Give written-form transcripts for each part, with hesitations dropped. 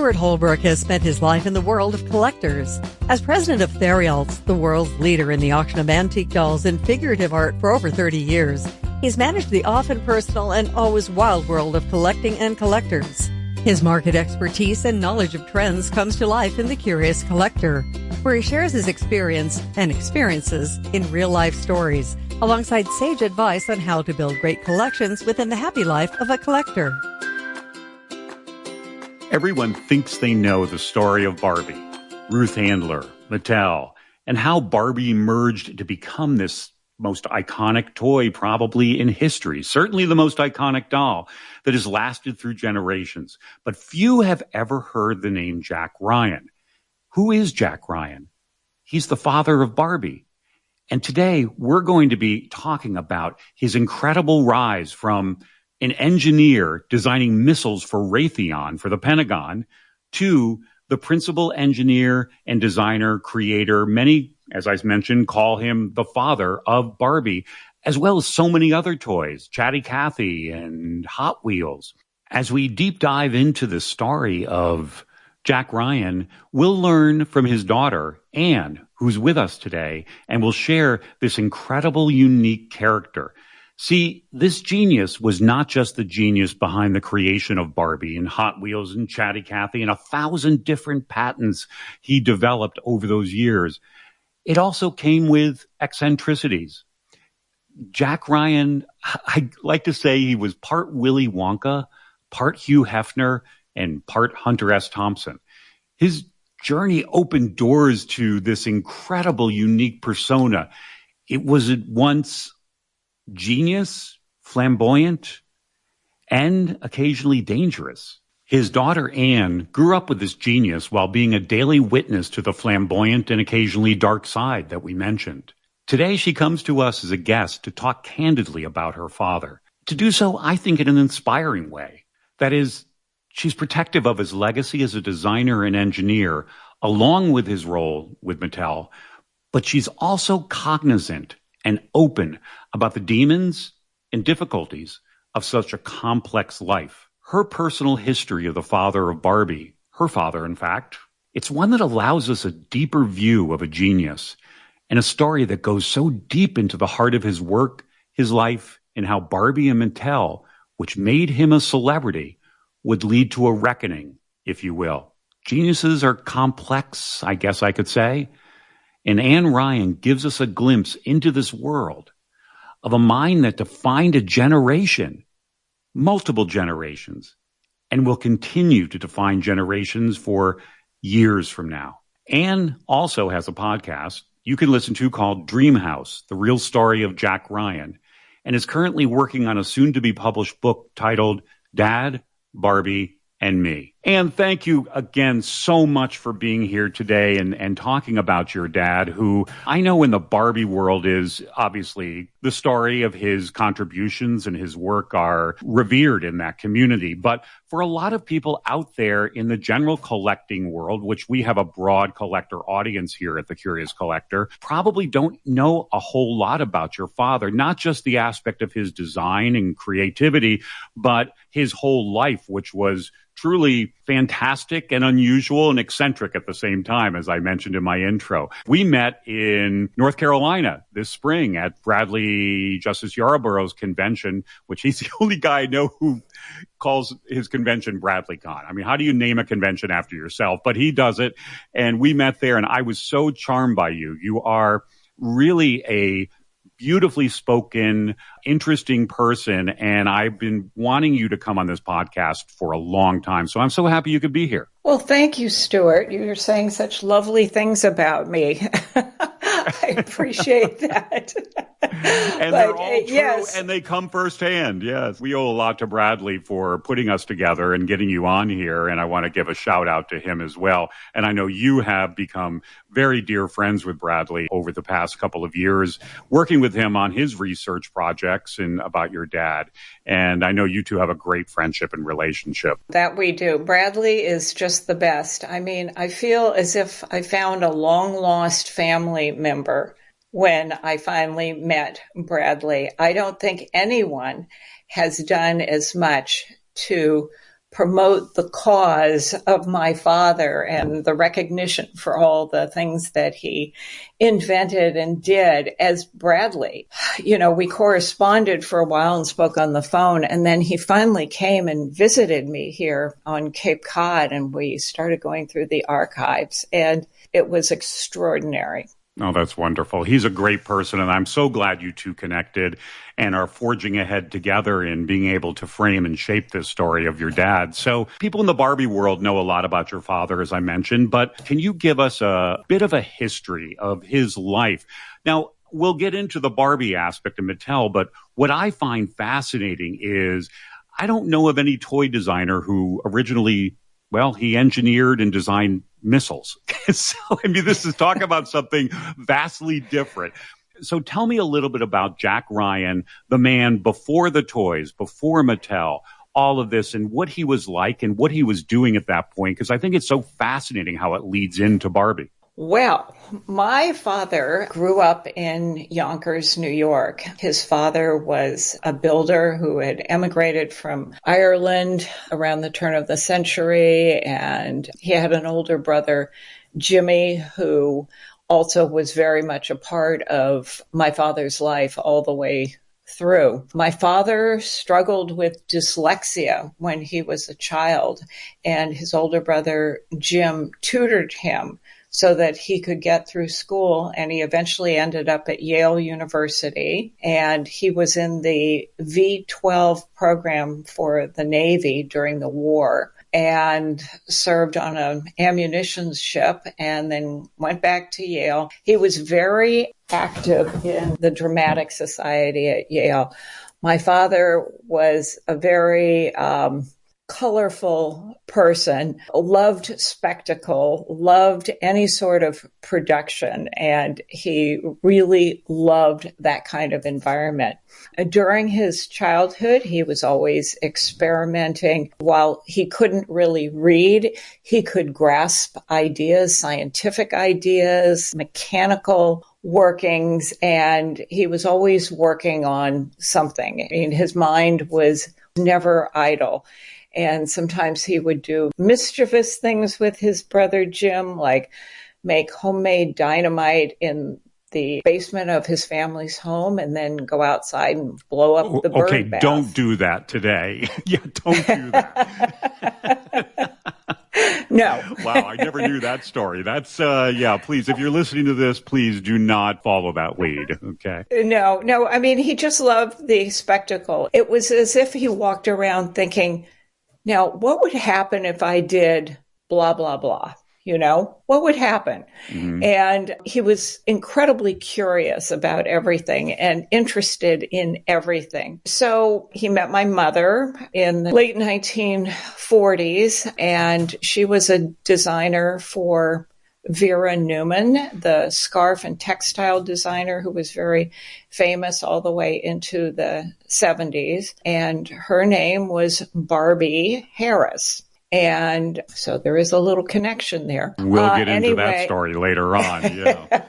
Stuart Holbrook has spent his life in the world of collectors. As president of Therialts, the world's leader in the auction of antique dolls and figurative art for over 30 years, he's managed the often personal and always wild world of collecting and collectors. His market expertise and knowledge of trends comes to life in The Curious Collector, where he shares his experience and experiences in real-life stories, alongside sage advice on how to build great collections within the happy life of a collector. Everyone thinks they know the story of Barbie, Ruth Handler, Mattel, and how Barbie emerged to become this most iconic toy probably in history, certainly the most iconic doll that has lasted through generations. But few have ever heard the name Jack Ryan. Who is Jack Ryan? He's the father of Barbie. And today we're going to be talking about his incredible rise from an engineer designing missiles for Raytheon, for the Pentagon, to the principal engineer and designer, creator. Many, as I mentioned, call him the father of Barbie, as well as so many other toys, Chatty Cathy and Hot Wheels. As we deep dive into the story of Jack Ryan, we'll learn from his daughter, Anne, who's with us today, and will share this incredible, unique character. See, this genius was not just the genius behind the creation of Barbie and Hot Wheels and Chatty Cathy and 1,000 different patents he developed over those years. It also came with eccentricities. Jack Ryan, I like to say he was part Willy Wonka, part Hugh Hefner, and part Hunter S. Thompson. His journey opened doors to this incredible, unique persona. It was at once genius, flamboyant, and occasionally dangerous. His daughter, Anne, grew up with this genius while being a daily witness to the flamboyant and occasionally dark side that we mentioned. Today, she comes to us as a guest to talk candidly about her father. To do so, I think, in an inspiring way. That is, she's protective of his legacy as a designer and engineer, along with his role with Mattel, but she's also cognizant and open about the demons and difficulties of such a complex life. Her personal history of the father of Barbie, her father, in fact, it's one that allows us a deeper view of a genius and a story that goes so deep into the heart of his work, his life, and how Barbie and Mattel, which made him a celebrity, would lead to a reckoning, if you will. Geniuses are complex, I guess I could say. And Anne Ryan gives us a glimpse into this world of a mind that defined a generation, multiple generations, and will continue to define generations for years from now. Anne also has a podcast you can listen to called Dream House, The Real Story of Jack Ryan, and is currently working on a soon-to-be-published book titled Dad, Barbie, and Me. And thank you again so much for being here today and talking about your dad, who I know in the Barbie world is obviously the story of his contributions and his work are revered in that community. But for a lot of people out there in the general collecting world, which we have a broad collector audience here at The Curious Collector, probably don't know a whole lot about your father, not just the aspect of his design and creativity, but his whole life, which was truly fantastic and unusual and eccentric at the same time, as I mentioned in my intro. We met in North Carolina this spring at Bradley Justice Yarborough's convention, which he's the only guy I know who calls his convention BradleyCon. I mean, how do you name a convention after yourself? But he does it. And we met there, and I was so charmed by you. You are really a beautifully spoken, interesting person, and I've been wanting you to come on this podcast for a long time. So I'm so happy you could be here. Well, thank you, Stuart. You're saying such lovely things about me. I appreciate that. And they're all true, yes. And they come firsthand. Yes, we owe a lot to Bradley for putting us together and getting you on here, and I want to give a shout out to him as well. And I know you have become very dear friends with Bradley over the past couple of years, working with him on his research projects and about your dad. And I know you two have a great friendship and relationship. That we do. Bradley is just the best. I mean, I feel as if I found a long-lost family member when I finally met Bradley. I don't think anyone has done as much to promote the cause of my father and the recognition for all the things that he invented and did as Bradley. You know, we corresponded for a while and spoke on the phone, and then he finally came and visited me here on Cape Cod, and we started going through the archives, and it was extraordinary. Oh, that's wonderful. He's a great person, and I'm so glad you two connected and are forging ahead together in being able to frame and shape this story of your dad. So people in the Barbie world know a lot about your father, as I mentioned, but can you give us a bit of a history of his life? Now, we'll get into the Barbie aspect of Mattel, but what I find fascinating is I don't know of any toy designer who originally, well, he engineered and designed missiles. So, I mean, this is talk about something vastly different. So tell me a little bit about Jack Ryan, the man before the toys, before Mattel, all of this, and what he was like and what he was doing at that point, because I think it's so fascinating how it leads into Barbie. Well, my father grew up in Yonkers, New York. His father was a builder who had emigrated from Ireland around the turn of the century, and he had an older brother, Jimmy, who also was very much a part of my father's life all the way through. My father struggled with dyslexia when he was a child, and his older brother, Jim, tutored him so that he could get through school, and he eventually ended up at Yale University, and he was in the V-12 program for the Navy during the war and served on an ammunition ship and then went back to Yale. He was very active in the Dramatic Society at Yale. My father was a very colorful person, loved spectacle, loved any sort of production, and he really loved that kind of environment. During his childhood, he was always experimenting. While he couldn't really read, he could grasp ideas, scientific ideas, mechanical workings, and he was always working on something. I mean, his mind was never idle. And sometimes he would do mischievous things with his brother Jim, like make homemade dynamite in the basement of his family's home and then go outside and blow up the bird bath. Don't do that today. Yeah, don't do that. No. Wow, I never knew that story. That's, please, if you're listening to this, please do not follow that lead, okay? No, I mean, he just loved the spectacle. It was as if he walked around thinking, now, what would happen if I did blah, blah, blah? You know, what would happen? Mm-hmm. And he was incredibly curious about everything and interested in everything. So he met my mother in the late 1940s, and she was a designer for Vera Newman, the scarf and textile designer who was very famous all the way into the 70s. And her name was Barbie Harris. And so there is a little connection there. We'll get into that story later on. Yeah.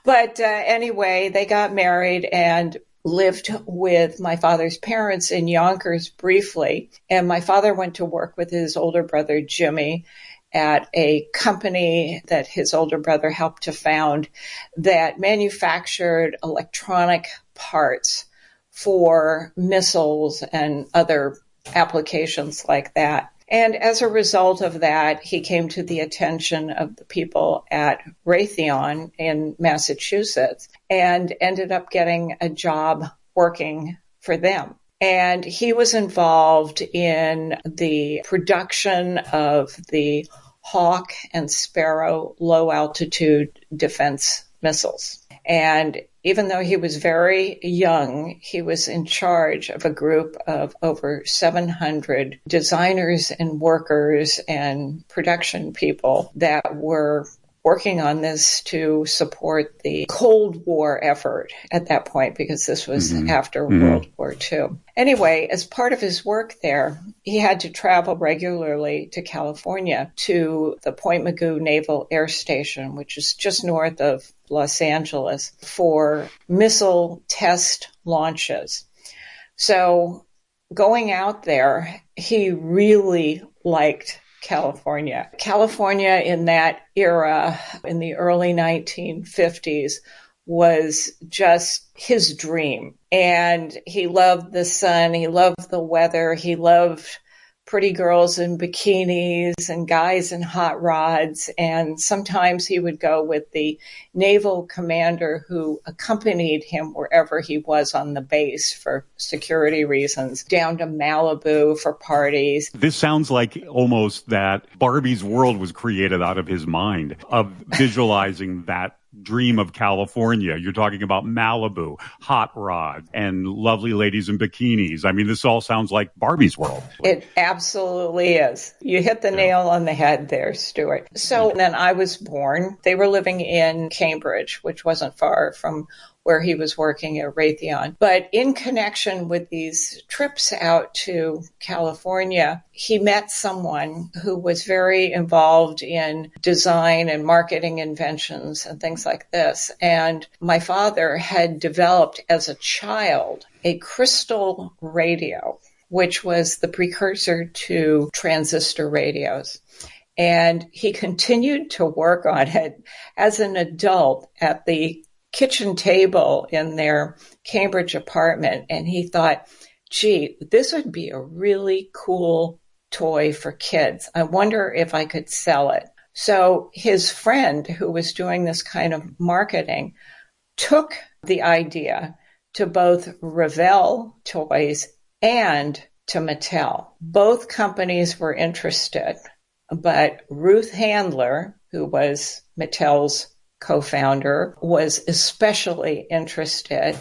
But anyway, they got married and lived with my father's parents in Yonkers briefly. And my father went to work with his older brother, Jimmy, at a company that his older brother helped to found that manufactured electronic parts for missiles and other applications like that. And as a result of that, he came to the attention of the people at Raytheon in Massachusetts and ended up getting a job working for them. And he was involved in the production of the Hawk and Sparrow low-altitude defense missiles. And even though he was very young, he was in charge of a group of over 700 designers and workers and production people that were working on this to support the Cold War effort at that point, because this was after World War II. Anyway, as part of his work there, he had to travel regularly to California to the Point Mugu Naval Air Station, which is just north of Los Angeles, for missile test launches. So going out there, he really liked California. California in that era, in the early 1950s, was just his dream. And he loved the sun, he loved the weather, he loved pretty girls in bikinis and guys in hot rods. And sometimes he would go with the naval commander who accompanied him wherever he was on the base for security reasons, down to Malibu for parties. This sounds like almost that Barbie's world was created out of his mind, of visualizing that dream of California. You're talking about Malibu, hot rods, and lovely ladies in bikinis. I mean, this all sounds like Barbie's world. It absolutely is. You hit the nail on the head there, Stuart. So then I was born. They were living in Cambridge, which wasn't far from where he was working at Raytheon. But in connection with these trips out to California, he met someone who was very involved in design and marketing inventions and things like this. And my father had developed as a child a crystal radio, which was the precursor to transistor radios. And he continued to work on it as an adult at the kitchen table in their Cambridge apartment. And he thought, gee, this would be a really cool toy for kids. I wonder if I could sell it. So his friend who was doing this kind of marketing took the idea to both Revell Toys and to Mattel. Both companies were interested, but Ruth Handler, who was Mattel's co-founder, was especially interested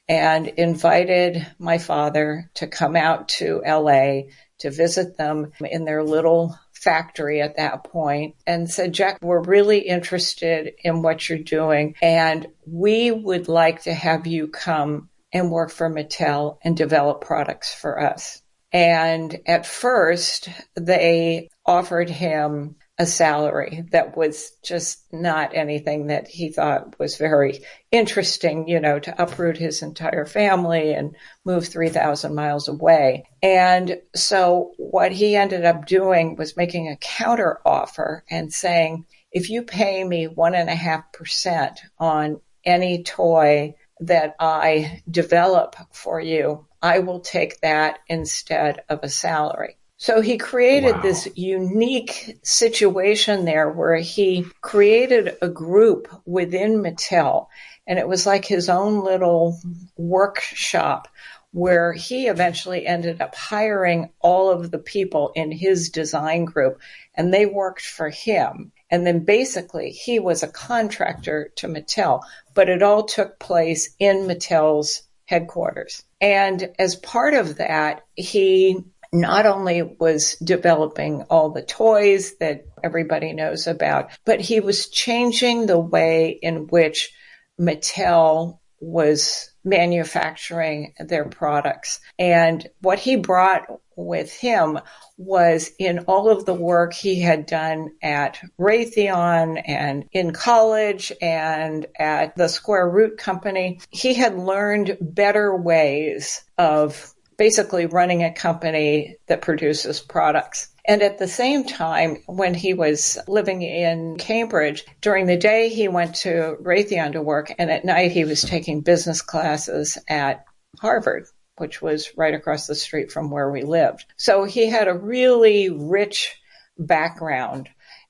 and invited my father to come out to LA to visit them in their little factory at that point and said, Jack, we're really interested in what you're doing, and we would like to have you come and work for Mattel and develop products for us. And at first, they offered him a salary that was just not anything that he thought was very interesting, to uproot his entire family and move 3,000 miles away. And so what he ended up doing was making a counter offer and saying, if you pay me 1.5% on any toy that I develop for you, I will take that instead of a salary. So he created this unique situation there where he created a group within Mattel, and it was like his own little workshop where he eventually ended up hiring all of the people in his design group, and they worked for him. And then basically he was a contractor to Mattel, but it all took place in Mattel's headquarters. And as part of that, he not only was developing all the toys that everybody knows about, but he was changing the way in which Mattel was manufacturing their products. And what he brought with him was in all of the work he had done at Raytheon and in college and at the Square Root Company, he had learned better ways of basically running a company that produces products. And at the same time, when he was living in Cambridge, during the day he went to Raytheon to work, and at night he was taking business classes at Harvard, which was right across the street from where we lived. So he had a really rich background,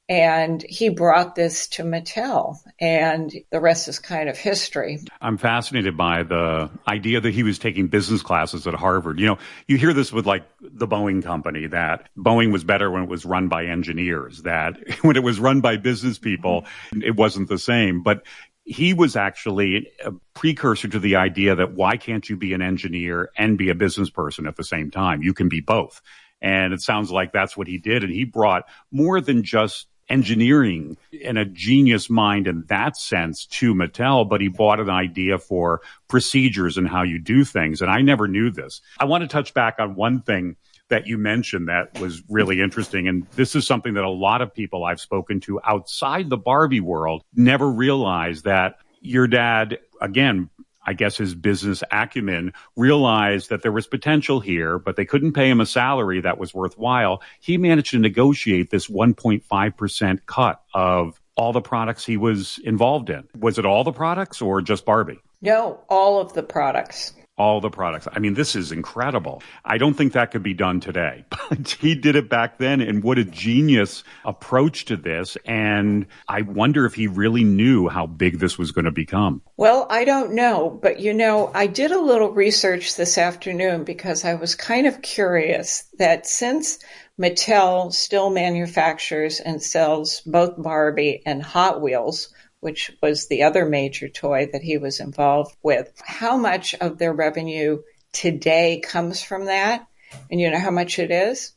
and he brought this to Mattel, and the rest is kind of history. I'm fascinated by the idea that he was taking business classes at Harvard. You hear this with like the Boeing company, that Boeing was better when it was run by engineers, that when it was run by business people, it wasn't the same. But he was actually a precursor to the idea that why can't you be an engineer and be a business person at the same time? You can be both. And it sounds like that's what he did. And he brought more than just engineering and a genius mind in that sense to Mattel, but he bought an idea for procedures and how you do things. And I never knew this. I want to touch back on one thing that you mentioned that was really interesting. And this is something that a lot of people I've spoken to outside the Barbie world never realized, that your dad, again, I guess his business acumen, realized that there was potential here, but they couldn't pay him a salary that was worthwhile. He managed to negotiate this 1.5% cut of all the products he was involved in. Was it all the products or just Barbie? No, all of the products. All the products. I mean, this is incredible. I don't think that could be done today, but he did it back then. And what a genius approach to this. And I wonder if he really knew how big this was going to become. Well, I don't know, but I did a little research this afternoon because I was kind of curious that since Mattel still manufactures and sells both Barbie and Hot Wheels, which was the other major toy that he was involved with, how much of their revenue today comes from that? And you know how much it is?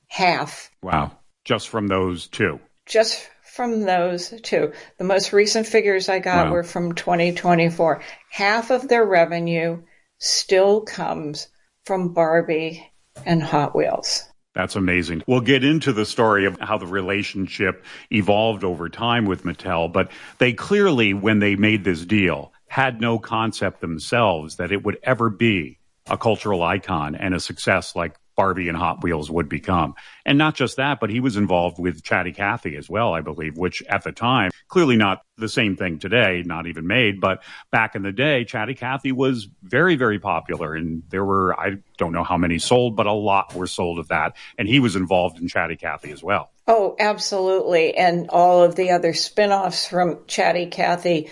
Half. Wow. Just from those two. Just from those two. The most recent figures I got were from 2024. Half of their revenue still comes from Barbie and Hot Wheels. That's amazing. We'll get into the story of how the relationship evolved over time with Mattel, but they clearly, when they made this deal, had no concept themselves that it would ever be a cultural icon and a success like Barbie and Hot Wheels would become. And not just that, but he was involved with Chatty Cathy as well, I believe, which at the time, clearly not the same thing today, not even made, but back in the day, Chatty Cathy was very, very popular. And there were, I don't know how many sold, but a lot were sold of that. And he was involved in Chatty Cathy as well. Oh, absolutely. And all of the other spin-offs from Chatty Cathy,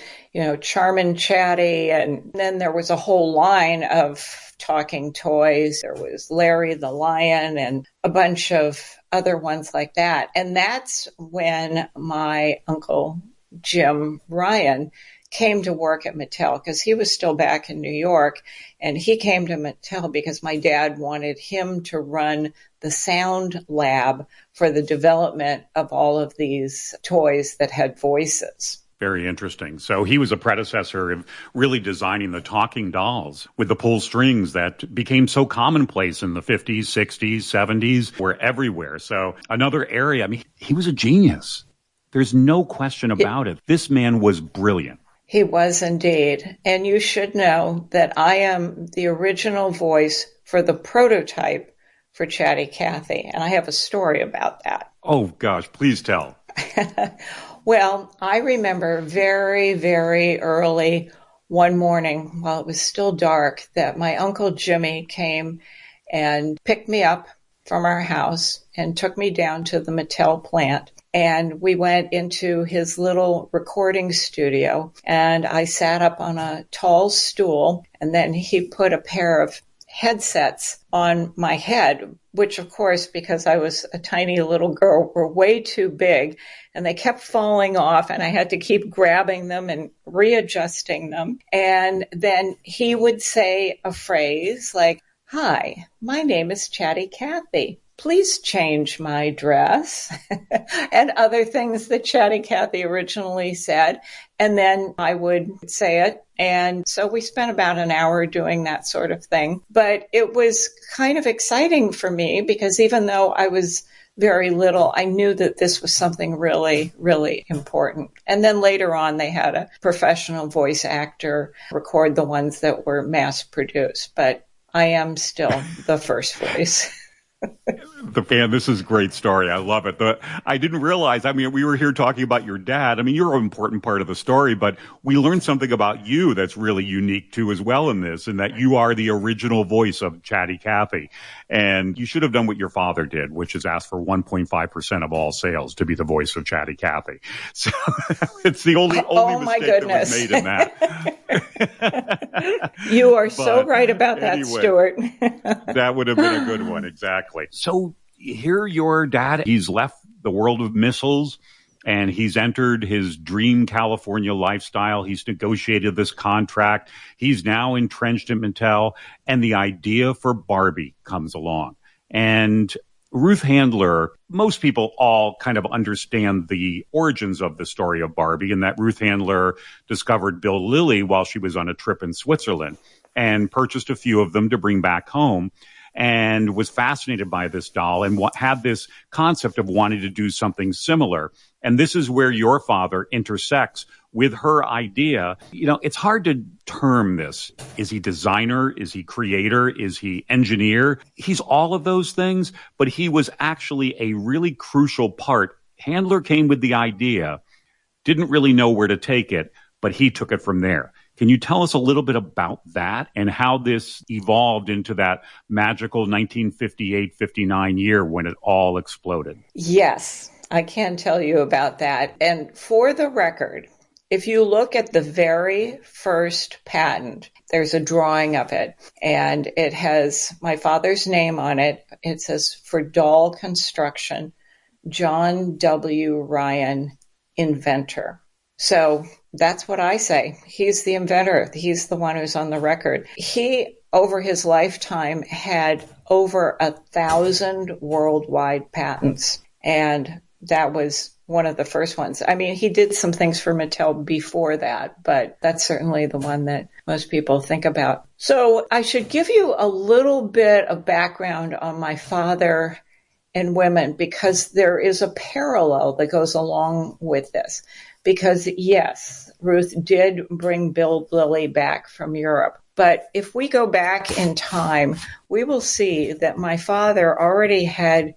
Charmin Chatty. And then there was a whole line of talking toys. There was Larry the Lion and a bunch of other ones like that. And that's when my uncle Jim Ryan came to work at Mattel because he was still back in New York. And he came to Mattel because my dad wanted him to run the sound lab for the development of all of these toys that had voices. Very interesting. So he was a predecessor of really designing the talking dolls with the pull strings that became so commonplace in the 50s, 60s, 70s, were everywhere. So another area, I mean, he was a genius. There's no question about it. This man was brilliant. He was indeed. And you should know that I am the original voice for the prototype for Chatty Cathy. And I have a story about that. Oh, gosh, please tell. Well, I remember very, very early one morning while it was still dark that my Uncle Jimmy came and picked me up from our house and took me down to the Mattel plant. And we went into his little recording studio and I sat up on a tall stool and then he put a pair of headsets on my head, which of course, because I was a tiny little girl, were way too big and they kept falling off and I had to keep grabbing them and readjusting them. And then he would say a phrase like, "Hi, my name is Chatty Cathy. Please change my dress," and other things that Chatty Cathy originally said. And then I would say it. And so we spent about an hour doing that sort of thing. But it was kind of exciting for me because even though I was very little, I knew that this was something really, really important. And then later on, they had a professional voice actor record the ones that were mass produced. But I am still the first voice. This is a great story. I love it. I didn't realize, we were here talking about your dad. You're an important part of the story, but we learned something about you that's really unique too as well in this, and that you are the original voice of Chatty Cathy. And you should have done what your father did, which is ask for 1.5% of all sales to be the voice of Chatty Cathy. So it's the only mistake that was made in that. You are so right about that, Stuart. That would have been a good one. Exactly. So here your dad, he's left the world of missiles and he's entered his dream California lifestyle. He's negotiated this contract. He's now entrenched in Mattel, and the idea for Barbie comes along. And Ruth Handler, most people all kind of understand the origins of the story of Barbie, and that Ruth Handler discovered Bill Lilly while she was on a trip in Switzerland and purchased a few of them to bring back home, and was fascinated by this doll and had this concept of wanting to do something similar. And this is where your father intersects with her idea. It's hard to term this. Is he designer? Is he creator? Is he engineer? He's all of those things, but he was actually a really crucial part. Handler came with the idea, didn't really know where to take it, but he took it from there. Can you tell us a little bit about that and how this evolved into that magical 1958-59 year when it all exploded? Yes, I can tell you about that. And for the record, if you look at the very first patent, there's a drawing of it, and it has my father's name on it. It says, "For doll construction, John W. Ryan, inventor." So that's what I say. He's the inventor. He's the one who's on the record. He, over his lifetime, had over 1,000 worldwide patents. And that was one of the first ones. I mean, he did some things for Mattel before that, but that's certainly the one that most people think about. So I should give you a little bit of background on my father and women, because there is a parallel that goes along with this. Because yes, Ruth did bring Bill Lilly back from Europe. But if we go back in time, we will see that my father already had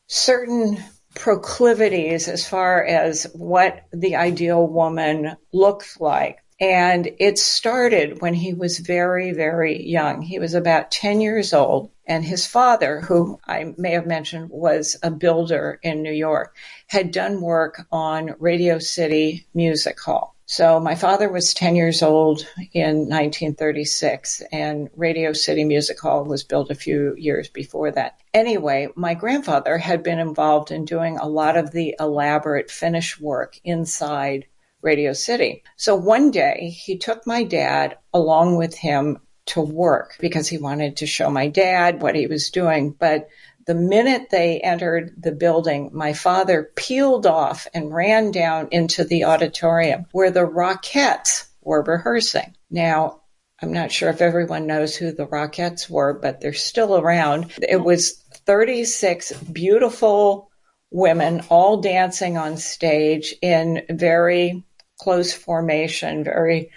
certain proclivities as far as what the ideal woman looked like. And it started when he was very, very young. He was about 10 years old. And his father, who I may have mentioned was a builder in New York, had done work on Radio City Music Hall. So my father was 10 years old in 1936, and Radio City Music Hall was built a few years before that. Anyway, my grandfather had been involved in doing a lot of the elaborate finish work inside Radio City. So one day he took my dad along with him to work because he wanted to show my dad what he was doing. But the minute they entered the building, my father peeled off and ran down into the auditorium where the Rockettes were rehearsing. Now, I'm not sure if everyone knows who the Rockettes were, but they're still around. It was 36 beautiful women all dancing on stage in very close formation, very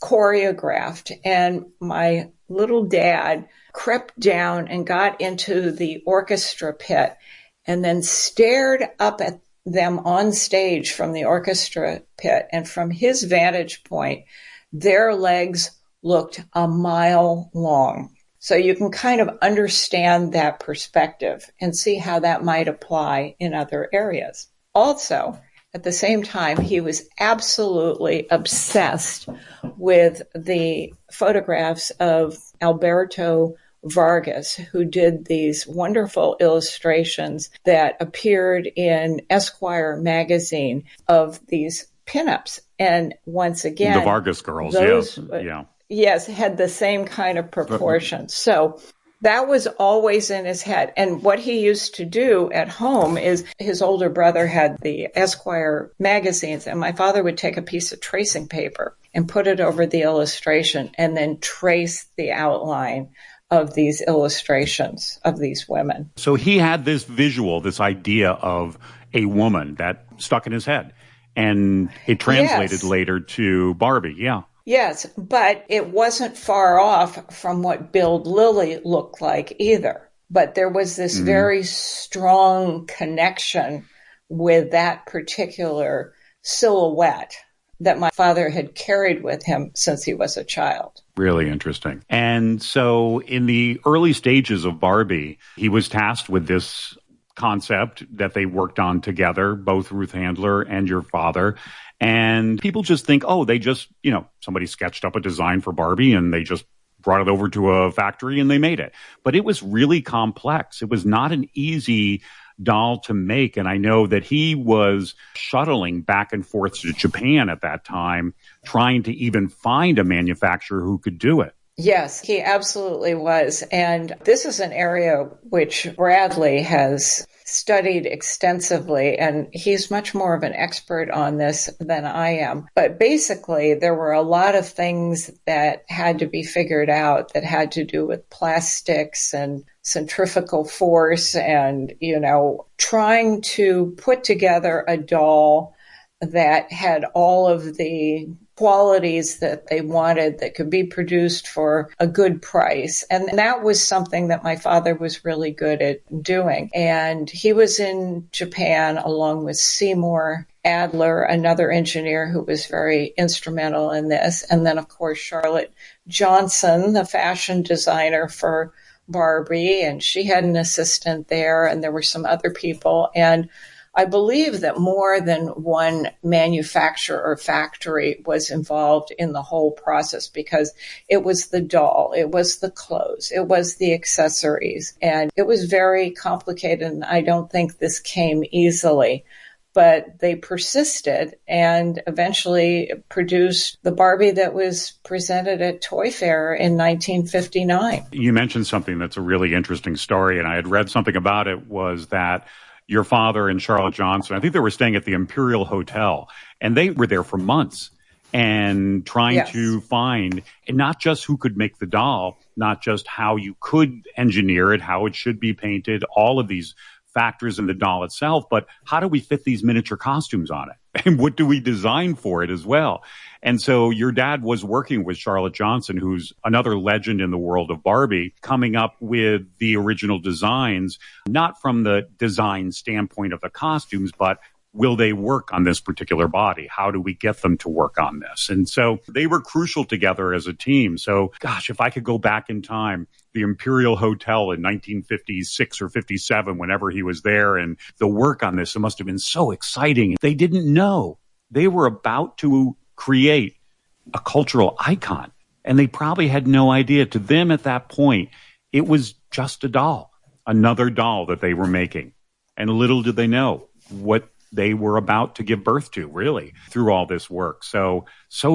choreographed. And my little dad crept down and got into the orchestra pit and then stared up at them on stage from the orchestra pit. And from his vantage point, their legs looked a mile long. So you can kind of understand that perspective and see how that might apply in other areas. Also, at the same time, he was absolutely obsessed with the photographs of Alberto Vargas, who did these wonderful illustrations that appeared in Esquire magazine of these pinups. And once again, the Vargas girls, those, yeah. Yes, had the same kind of proportions. So that was always in his head. And what he used to do at home is his older brother had the Esquire magazines, and my father would take a piece of tracing paper and put it over the illustration and then trace the outline of these illustrations of these women. So he had this visual, this idea of a woman that stuck in his head, and it translated later to Barbie. Yeah. Yes, but it wasn't far off from what Bill Lilly looked like either. But there was this very strong connection with that particular silhouette that my father had carried with him since he was a child. Really interesting. And so in the early stages of Barbie, he was tasked with this concept that they worked on together, both Ruth Handler and your father. And people just think, oh, they just, somebody sketched up a design for Barbie and they just brought it over to a factory and they made it. But it was really complex. It was not an easy doll to make. And I know that he was shuttling back and forth to Japan at that time, trying to even find a manufacturer who could do it. Yes, he absolutely was. And this is an area which Bradley has studied extensively, and he's much more of an expert on this than I am. But basically, there were a lot of things that had to be figured out that had to do with plastics and centrifugal force and, trying to put together a doll that had all of the qualities that they wanted that could be produced for a good price. And that was something that my father was really good at doing. And he was in Japan along with Seymour Adler, another engineer who was very instrumental in this. And then, of course, Charlotte Johnson, the fashion designer for Barbie, and she had an assistant there, and there were some other people. And I believe that more than one manufacturer or factory was involved in the whole process, because it was the doll, it was the clothes, it was the accessories, and it was very complicated. And I don't think this came easily, but they persisted and eventually produced the Barbie that was presented at Toy Fair in 1959. You mentioned something that's a really interesting story, and I had read something about it, was that your father and Charlotte Johnson, I think they were staying at the Imperial Hotel, and they were there for months and trying to find, and not just who could make the doll, not just how you could engineer it, how it should be painted, all of these factors in the doll itself, but how do we fit these miniature costumes on it? And what do we design for it as well? And so your dad was working with Charlotte Johnson, who's another legend in the world of Barbie, coming up with the original designs, not from the design standpoint of the costumes, but will they work on this particular body? How do we get them to work on this? And so they were crucial together as a team. So, gosh, if I could go back in time, the Imperial Hotel in 1956 or 57, whenever he was there, and the work on this, it must have been so exciting. They didn't know. They were about to create a cultural icon, and they probably had no idea. To them at that point, it was just a doll, another doll that they were making. And little did they know what they were about to give birth to, really, through all this work. So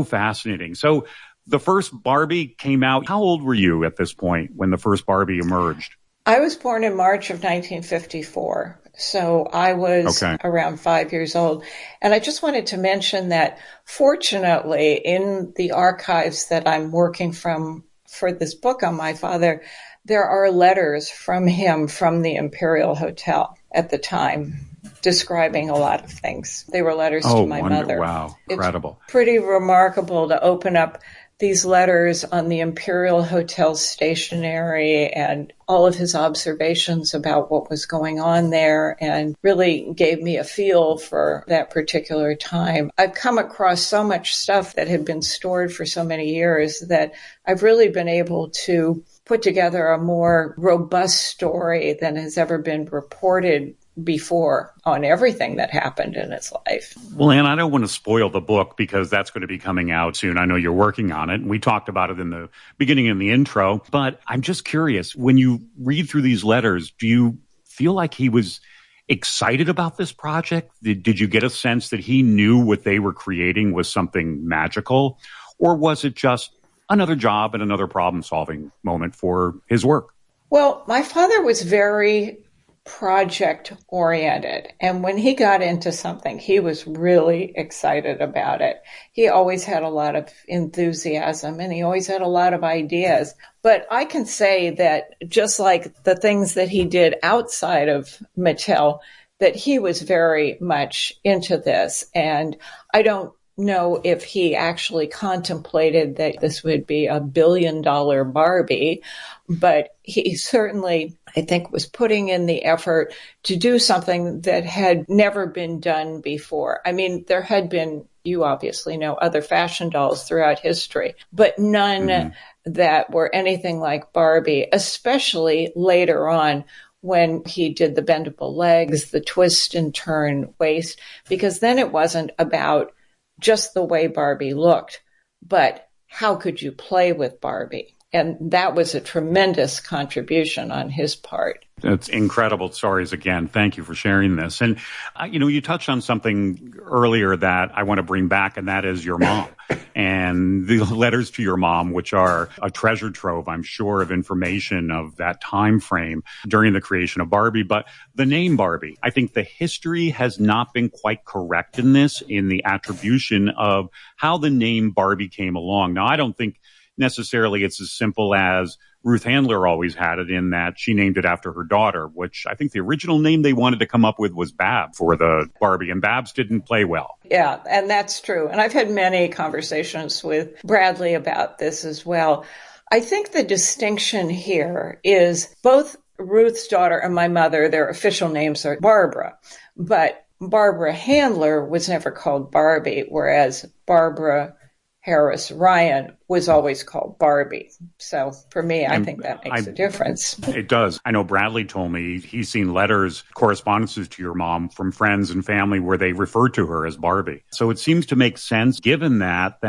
fascinating. So the first Barbie came out. How old were you at this point when the first Barbie emerged? I was born in March of 1954. So I was around 5 years old. And I just wanted to mention that, fortunately, in the archives that I'm working from for this book on my father, there are letters from him from the Imperial Hotel at the time, describing a lot of things. They were letters to my mother. Wow, incredible. It's pretty remarkable to open up these letters on the Imperial Hotel stationery and all of his observations about what was going on there, and really gave me a feel for that particular time. I've come across so much stuff that had been stored for so many years that I've really been able to put together a more robust story than has ever been reported before on everything that happened in his life. Well, Anne, I don't want to spoil the book because that's going to be coming out soon. I know you're working on it. We talked about it in the beginning in the intro, but I'm just curious, when you read through these letters, do you feel like he was excited about this project? Did you get a sense that he knew what they were creating was something magical? Or was it just another job and another problem-solving moment for his work? Well, my father was very project oriented. And when he got into something, he was really excited about it. He always had a lot of enthusiasm and he always had a lot of ideas. But I can say that just like the things that he did outside of Mattel, that he was very much into this. And I don't know if he actually contemplated that this would be a $1 billion Barbie, but he certainly, I think, was putting in the effort to do something that had never been done before. I mean, there had been, you obviously know, other fashion dolls throughout history, but none that were anything like Barbie, especially later on when he did the bendable legs, the twist and turn waist, because then it wasn't about just the way Barbie looked, but how could you play with Barbie? And that was a tremendous contribution on his part. It's incredible stories again. Thank you for sharing this. And, you touched on something earlier that I want to bring back, and that is your mom and the letters to your mom, which are a treasure trove, I'm sure, of information of that time frame during the creation of Barbie. But the name Barbie, I think the history has not been quite correct in this, in the attribution of how the name Barbie came along. Now, I don't think necessarily it's as simple as Ruth Handler always had it in that she named it after her daughter, which I think the original name they wanted to come up with was Bab for the Barbie, and Babs didn't play well. Yeah, and that's true. And I've had many conversations with Bradley about this as well. I think the distinction here is both Ruth's daughter and my mother, their official names are Barbara, but Barbara Handler was never called Barbie, whereas Barbara Harris Ryan was always called Barbie. So for me, I think that makes a difference. It does. I know Bradley told me he's seen letters, correspondences to your mom from friends and family where they referred to her as Barbie. So it seems to make sense, given that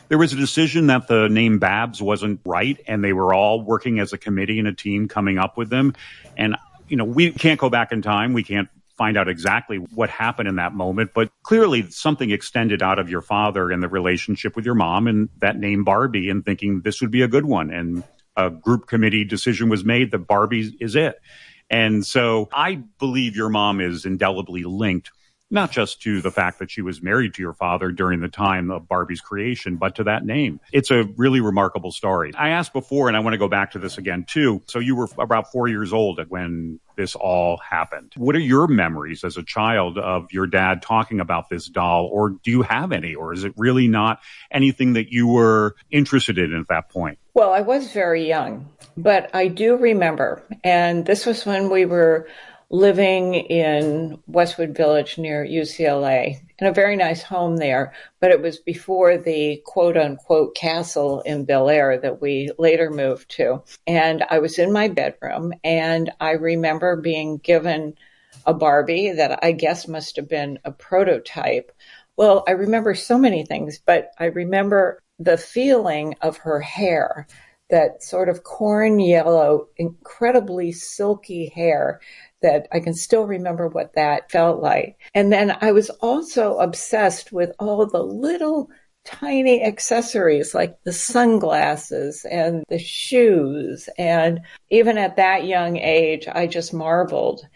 there was a decision that the name Babs wasn't right, and they were all working as a committee and a team coming up with them. And, we can't go back in time. We can't find out exactly what happened in that moment, but clearly something extended out of your father and the relationship with your mom and that name Barbie, and thinking this would be a good one. And a group committee decision was made that Barbie is it. And so I believe your mom is indelibly linked, not just to the fact that she was married to your father during the time of Barbie's creation, but to that name. It's a really remarkable story. I asked before, and I want to go back to this again too. So you were about 4 years old when this all happened. What are your memories as a child of your dad talking about this doll, or do you have any, or is it really not anything that you were interested in at that point? Well, I was very young, but I do remember, and this was when we were living in Westwood Village near UCLA, in a very nice home there, but it was before the quote-unquote castle in Bel Air that we later moved to. And I was in my bedroom, and I remember being given a Barbie that I guess must have been a prototype. Well, I remember so many things, but I remember the feeling of her hair, that sort of corn yellow, incredibly silky hair, that I can still remember what that felt like. And then I was also obsessed with all the little tiny accessories like the sunglasses and the shoes. And even at that young age, I just marveled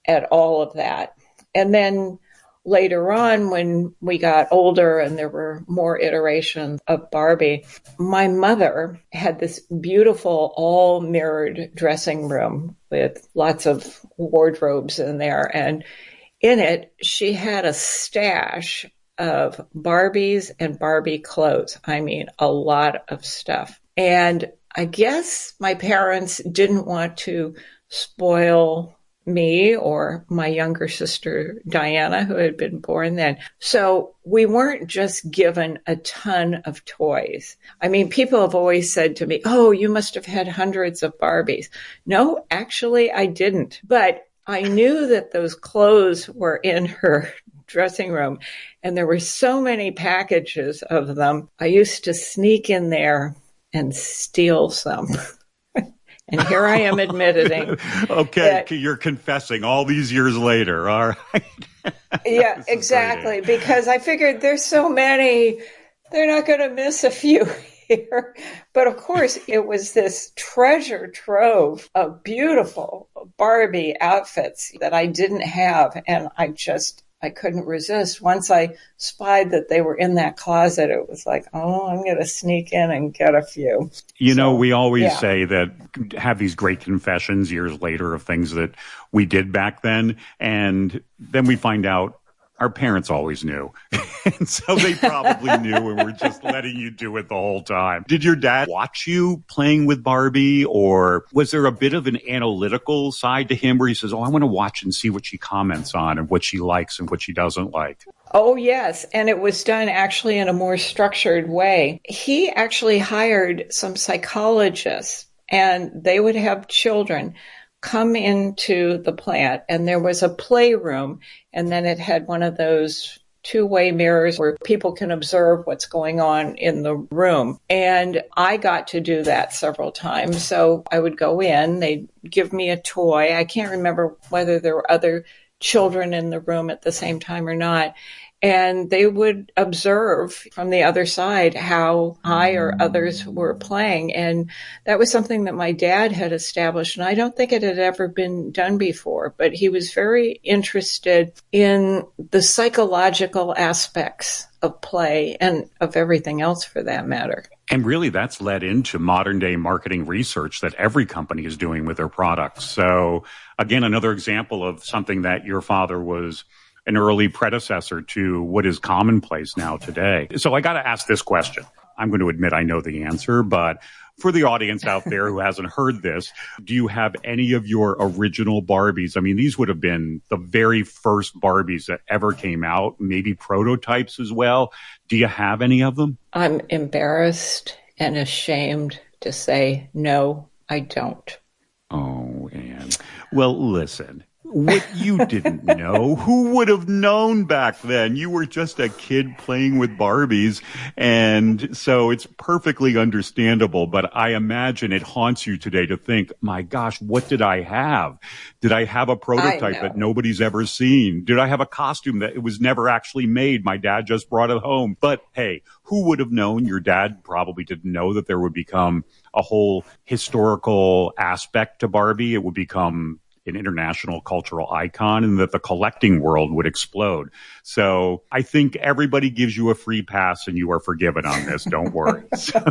at all of that. And then later on, when we got older and there were more iterations of Barbie, my mother had this beautiful all mirrored dressing room with lots of wardrobes in there. And in it, she had a stash of Barbies and Barbie clothes. I mean, a lot of stuff. And I guess my parents didn't want to spoil me or my younger sister, Diana, who had been born then. So we weren't just given a ton of toys. I mean, people have always said to me, oh, you must have had hundreds of Barbies. No, actually, I didn't. But I knew that those clothes were in her dressing room, and there were so many packages of them. I used to sneak in there and steal some. And here I am admitting. Okay, you're confessing all these years later. All right. Yeah, exactly. Because I figured there's so many, they're not going to miss a few here. But of course, it was this treasure trove of beautiful Barbie outfits that I didn't have. And I couldn't resist. Once I spied that they were in that closet, it was like, oh, I'm going to sneak in and get a few. We always say that, have these great confessions years later of things that we did back then. And then we find out our parents always knew. And so they probably knew and were just letting you do it the whole time. Did your dad watch you playing with Barbie, or was there a bit of an analytical side to him where he says, oh, I want to watch and see what she comments on and what she likes and what she doesn't like? Oh, yes. And it was done actually in a more structured way. He actually hired some psychologists, and they would have children come into the plant, and there was a playroom, and then it had one of those two-way mirrors where people can observe what's going on in the room. And I got to do that several times. So I would go in, they'd give me a toy. I can't remember whether there were other children in the room at the same time or not. and they would observe from the other side how I or others were playing. And that was something that my dad had established, and I don't think it had ever been done before, but he was very interested in the psychological aspects of play and of everything else for that matter. And really, that's led into modern day marketing research that every company is doing with their products. So again, another example of something that your father was an early predecessor to what is commonplace now today. So I got to ask this question. I'm going to admit I know the answer, but for the audience out there who hasn't heard this, do you have any of your original Barbies? I mean, these would have been the very first Barbies that ever came out, maybe prototypes as well. Do you have any of them? I'm embarrassed and ashamed to say, no, I don't. Oh, Anne. Well, listen. What you didn't know, who would have known back then? You were just a kid playing with Barbies. And so it's perfectly understandable. But I imagine it haunts you today to think, my gosh, what did I have? Did I have a prototype that nobody's ever seen? Did I have a costume that it was never actually made? My dad just brought it home. But hey, who would have known? Your dad probably didn't know that there would become a whole historical aspect to Barbie. It would become an international cultural icon and that the collecting world would explode. So I think everybody gives you a free pass and you are forgiven on this. Don't worry. So,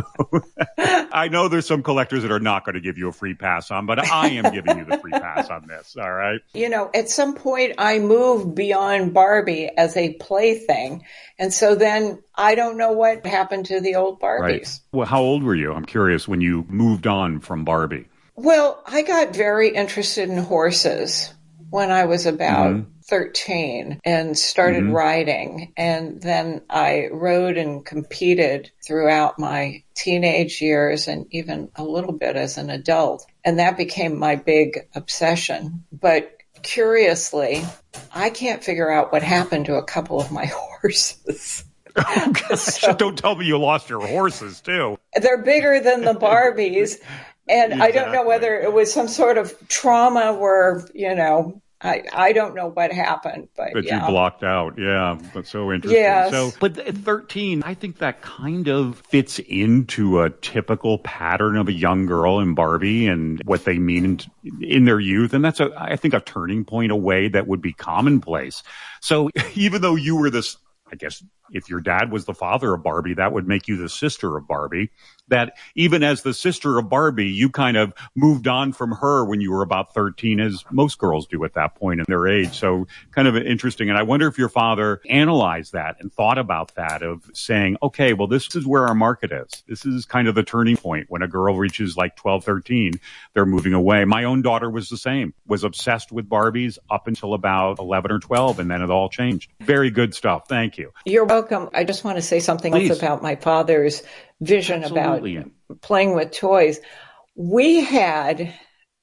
I know there's some collectors that are not going to give you a free pass on, but I am giving you the free pass on this. All right. You know, at some point I moved beyond Barbie as a plaything. And so then I don't know what happened to the old Barbies. Right. Well, how old were you? I'm curious when you moved on from Barbie. Well, I got very interested in horses when I was about 13 and started riding. And then I rode and competed throughout my teenage years and even a little bit as an adult. And that became my big obsession. But curiously, I can't figure out what happened to a couple of my horses. Oh, gosh. So, don't tell me you lost your horses, too. They're bigger than the Barbies. And exactly. I don't know whether it was some sort of trauma where, you know, I don't know what happened, but that you blocked out. Yeah, that's so interesting. Yes. So, but at 13, I think that kind of fits into a typical pattern of a young girl in Barbie and what they mean in their youth. And that's, I think, a turning point away that would be commonplace. So even though you were this, I guess, if your dad was the father of Barbie, that would make you the sister of Barbie. That even as the sister of Barbie, you kind of moved on from her when you were about 13, as most girls do at that point in their age. So kind of interesting. And I wonder if your father analyzed that and thought about that of saying, okay, well, this is where our market is. This is kind of the turning point. When a girl reaches like 12, 13, they're moving away. My own daughter was the same, was obsessed with Barbies up until about 11 or 12, and then it all changed. Very good stuff. Thank you. You're welcome. I just want to say something else about my father's vision about playing with toys. We had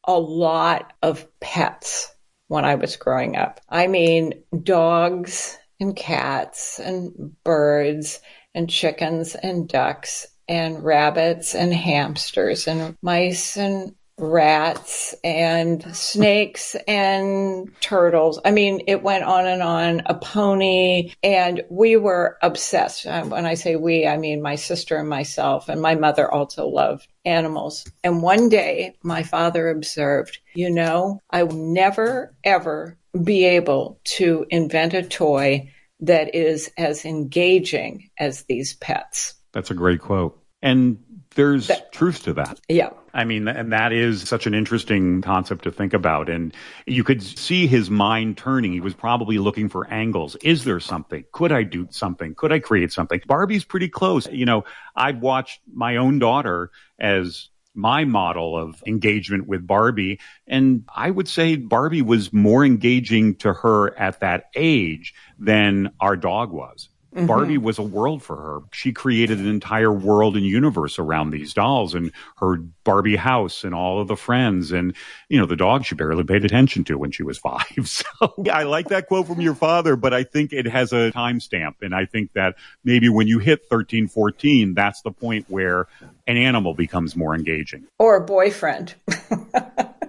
a lot of pets when I was growing up. I mean, dogs and cats and birds and chickens and ducks and rabbits and hamsters and mice and rats and snakes and turtles. I mean, it went on and on, a pony, and we were obsessed. When I say we, I mean my sister and myself, and my mother also loved animals. And one day my father observed, you know, I will never, ever be able to invent a toy that is as engaging as these pets. That's a great quote. And there's truth to that. Yeah. I mean, and that is such an interesting concept to think about. And you could see his mind turning. He was probably looking for angles. Is there something? Could I do something? Could I create something? Barbie's pretty close. You know, I've watched my own daughter as my model of engagement with Barbie. And I would say Barbie was more engaging to her at that age than our dog was. Mm-hmm. Barbie was a world for her. She created an entire world and universe around these dolls and her Barbie house and all of the friends. And, you know, the dog she barely paid attention to when she was 5. So I like that quote from your father, but I think it has a timestamp. And I think that maybe when you hit 13, 14, that's the point where an animal becomes more engaging. Or a boyfriend.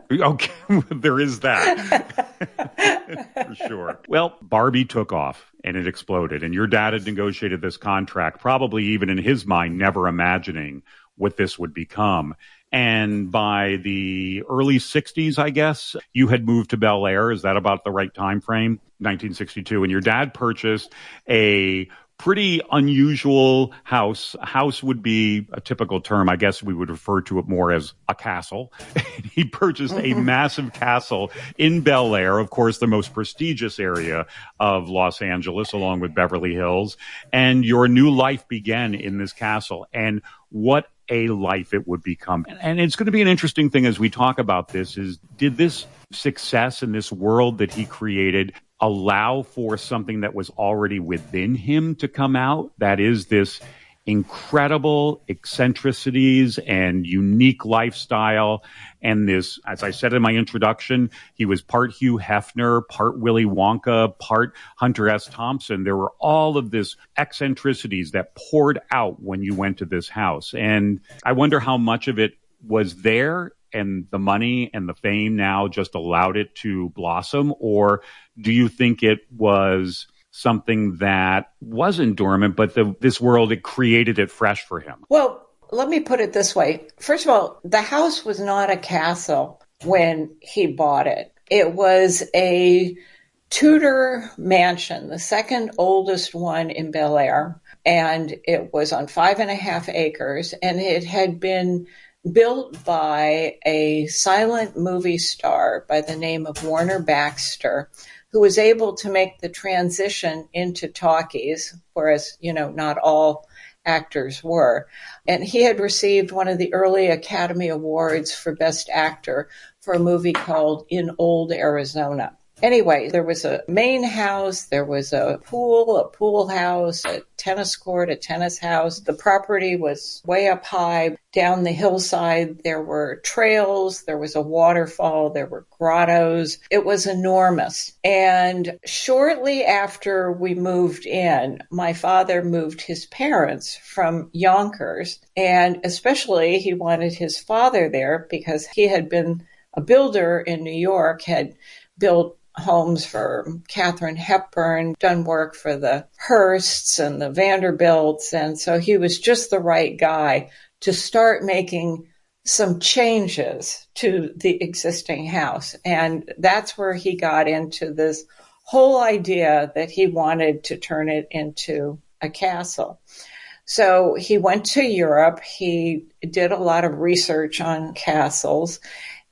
Okay, there is that. For sure. Well, Barbie took off. and it exploded. And your dad had negotiated this contract, probably even in his mind, never imagining what this would become. And by the early 60s, I guess, you had moved to Bel Air. Is that about the right time frame? 1962. And your dad purchased a pretty unusual house. House would be a typical term. I guess we would refer to it more as a castle. He purchased a massive castle in Bel Air, of course, the most prestigious area of Los Angeles, along with Beverly Hills. And your new life began in this castle. And what a life it would become. And it's going to be an interesting thing as we talk about this is, did this success in this world that he created allow for something that was already within him to come out? That is this incredible eccentricities and unique lifestyle. And this, as I said in my introduction, he was part Hugh Hefner, part Willy Wonka, part Hunter S. Thompson. There were all of this eccentricities that poured out when you went to this house. And I wonder how much of it was there and the money and the fame now just allowed it to blossom? Or do you think it was something that wasn't dormant, but this world, it created it fresh for him? Well, let me put it this way. First of all, the house was not a castle when he bought it. It was a Tudor mansion, the second oldest one in Bel Air, and it was on 5.5 acres, and it had been built by a silent movie star by the name of Warner Baxter, who was able to make the transition into talkies, whereas, not all actors were. And he had received one of the early Academy Awards for Best Actor for a movie called In Old Arizona. Anyway, there was a main house, there was a pool house, a tennis court, a tennis house. The property was way up high. Down the hillside, there were trails, there was a waterfall, there were grottos. It was enormous. And shortly after we moved in, my father moved his parents from Yonkers. And especially he wanted his father there because he had been a builder in New York, had built homes for Katharine Hepburn, done work for the Hearsts and the Vanderbilts. And so he was just the right guy to start making some changes to the existing house. And that's where he got into this whole idea that he wanted to turn it into a castle. So he went to Europe. He did a lot of research on castles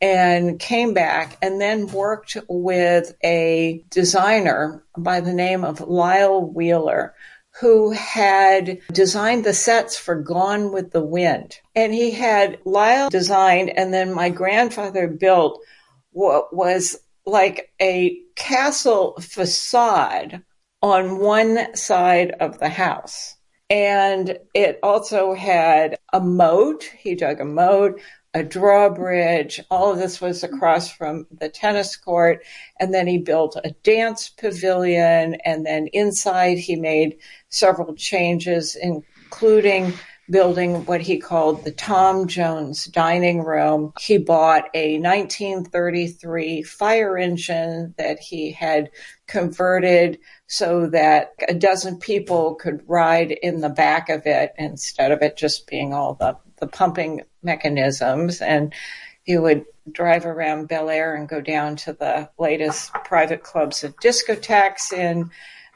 and came back and then worked with a designer by the name of Lyle Wheeler, who had designed the sets for Gone with the Wind. And he had Lyle designed, and then my grandfather built what was like a castle facade on one side of the house. And it also had a moat. He dug a moat, a drawbridge. All of this was across from the tennis court. And then he built a dance pavilion. And then inside he made several changes, including building what he called the Tom Jones dining room. He bought a 1933 fire engine that he had converted so that a dozen people could ride in the back of it instead of it just being all the pumping mechanisms. And he would drive around Bel Air and go down to the latest private clubs and discotheques in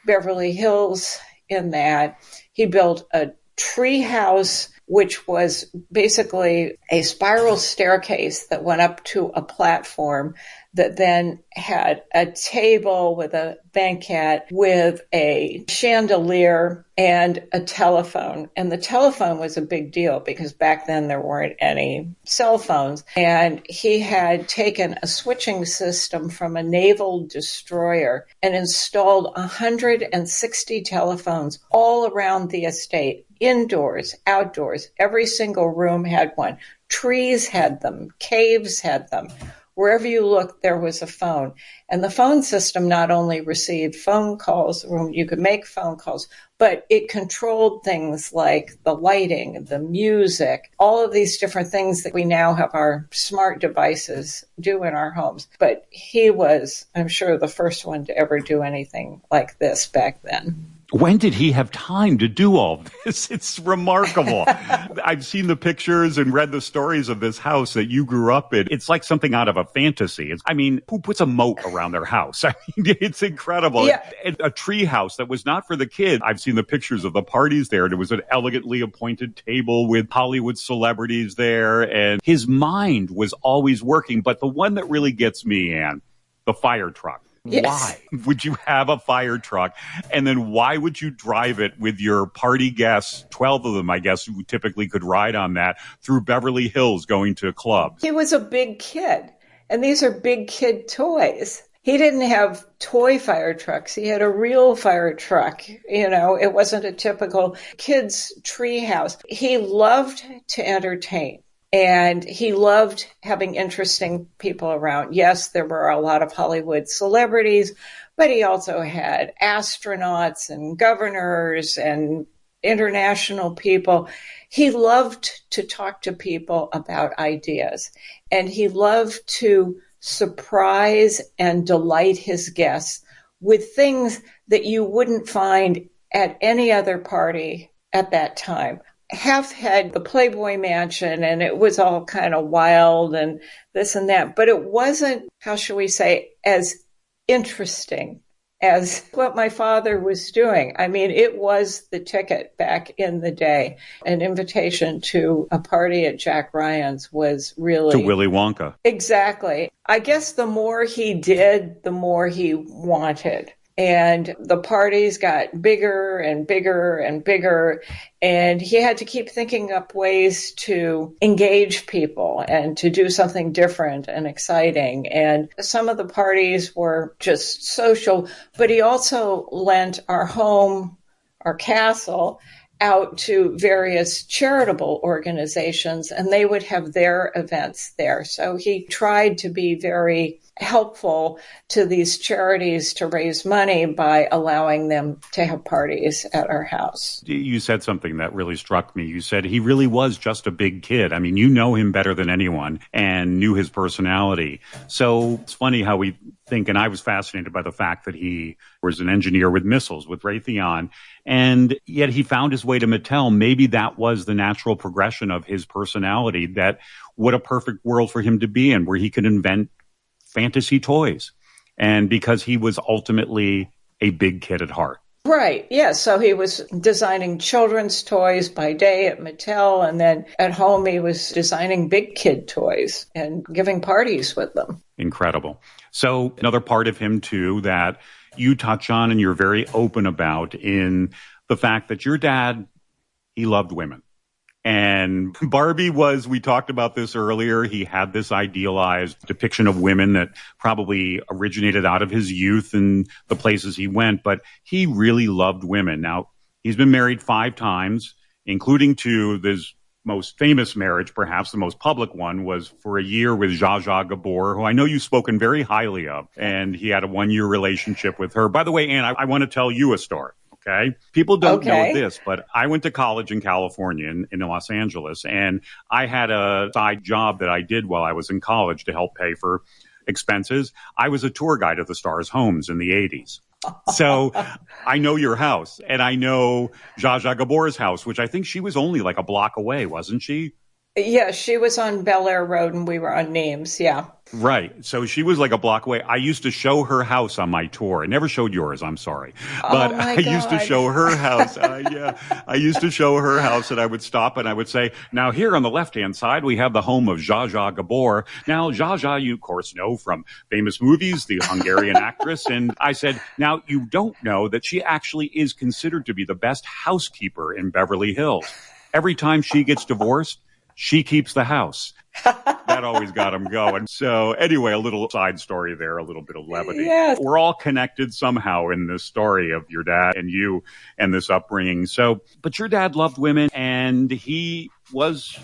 Beverly Hills. In that, he built a tree house, which was basically a spiral staircase that went up to a platform that then had a table with a banquette with a chandelier and a telephone. And the telephone was a big deal because back then there weren't any cell phones. And he had taken a switching system from a naval destroyer and installed 160 telephones all around the estate, indoors, outdoors. Every single room had one. Trees had them. Caves had them. Wherever you looked, there was a phone. And the phone system not only received phone calls, you could make phone calls, but it controlled things like the lighting, the music, all of these different things that we now have our smart devices do in our homes. But he was, I'm sure, the first one to ever do anything like this back then. When did he have time to do all this? It's remarkable. I've seen the pictures and read the stories of this house that you grew up in. It's like something out of a fantasy. Who puts a moat around their house? I mean, it's incredible. Yeah. A tree house that was not for the kids. I've seen the pictures of the parties there, and it was an elegantly appointed table with Hollywood celebrities there, and his mind was always working. But the one that really gets me, Anne, the fire truck. Yes. Why would you have a fire truck? And then why would you drive it with your party guests, 12 of them, I guess, who typically could ride on that, through Beverly Hills going to clubs? He was a big kid, and these are big kid toys. He didn't have toy fire trucks. He had a real fire truck. It wasn't a typical kid's tree house. He loved to entertain. And he loved having interesting people around. Yes, there were a lot of Hollywood celebrities, but he also had astronauts and governors and international people. He loved to talk to people about ideas, and he loved to surprise and delight his guests with things that you wouldn't find at any other party at that time. Half had the Playboy Mansion, and it was all kind of wild and this and that, but it wasn't, how shall we say, as interesting as what my father was doing. I mean, it was the ticket back in the day. An invitation to a party at Jack Ryan's was really... To Willy Wonka. Exactly. I guess the more he did, the more he wanted. And the parties got bigger and bigger and bigger. And he had to keep thinking up ways to engage people and to do something different and exciting. And some of the parties were just social, but he also lent our home, our castle, out to various charitable organizations, and they would have their events there. So he tried to be very helpful to these charities to raise money by allowing them to have parties at our house. You said something that really struck me. You said he really was just a big kid. I mean, you know him better than anyone and knew his personality. So it's funny how we think, and I was fascinated by the fact that he was an engineer with missiles, with Raytheon, and yet he found his way to Mattel. Maybe that was the natural progression of his personality, that what a perfect world for him to be in, where he could invent fantasy toys. And because he was ultimately a big kid at heart. Right. Yeah. So he was designing children's toys by day at Mattel, and then at home he was designing big kid toys and giving parties with them. Incredible. So another part of him, too, that you touch on and you're very open about, in the fact that your dad, he loved women. And Barbie was, we talked about this earlier, he had this idealized depiction of women that probably originated out of his youth and the places he went, but he really loved women. Now, he's been married 5 times, including 2. His most famous marriage, perhaps the most public one, was for a year with Zsa Zsa Gabor, who I know you've spoken very highly of, and he had a 1-year relationship with her. By the way, Anne, I want to tell you a story. Okay. People don't know this, but I went to college in California, in Los Angeles, and I had a side job that I did while I was in college to help pay for expenses. I was a tour guide at the Stars homes in the 80s. So I know your house, and I know Zsa Zsa Gabor's house, which I think she was only like a block away, wasn't she? Yeah, she was on Bel Air Road and we were on Nemes. Yeah. Right. So she was like a block away. I used to show her house on my tour. I never showed yours. I'm sorry. But I used to show her house. I used to show her house, and I would stop and I would say, now here on the left-hand side, we have the home of Zsa Zsa Gabor. Now, Zsa Zsa, you of course know from famous movies, the Hungarian actress. And I said, now you don't know that she actually is considered to be the best housekeeper in Beverly Hills. Every time she gets divorced, she keeps the house. That always got him going. So anyway, a little side story there, a little bit of levity. Yes. We're all connected somehow in this story of your dad and you and this upbringing. So, but your dad loved women, and he was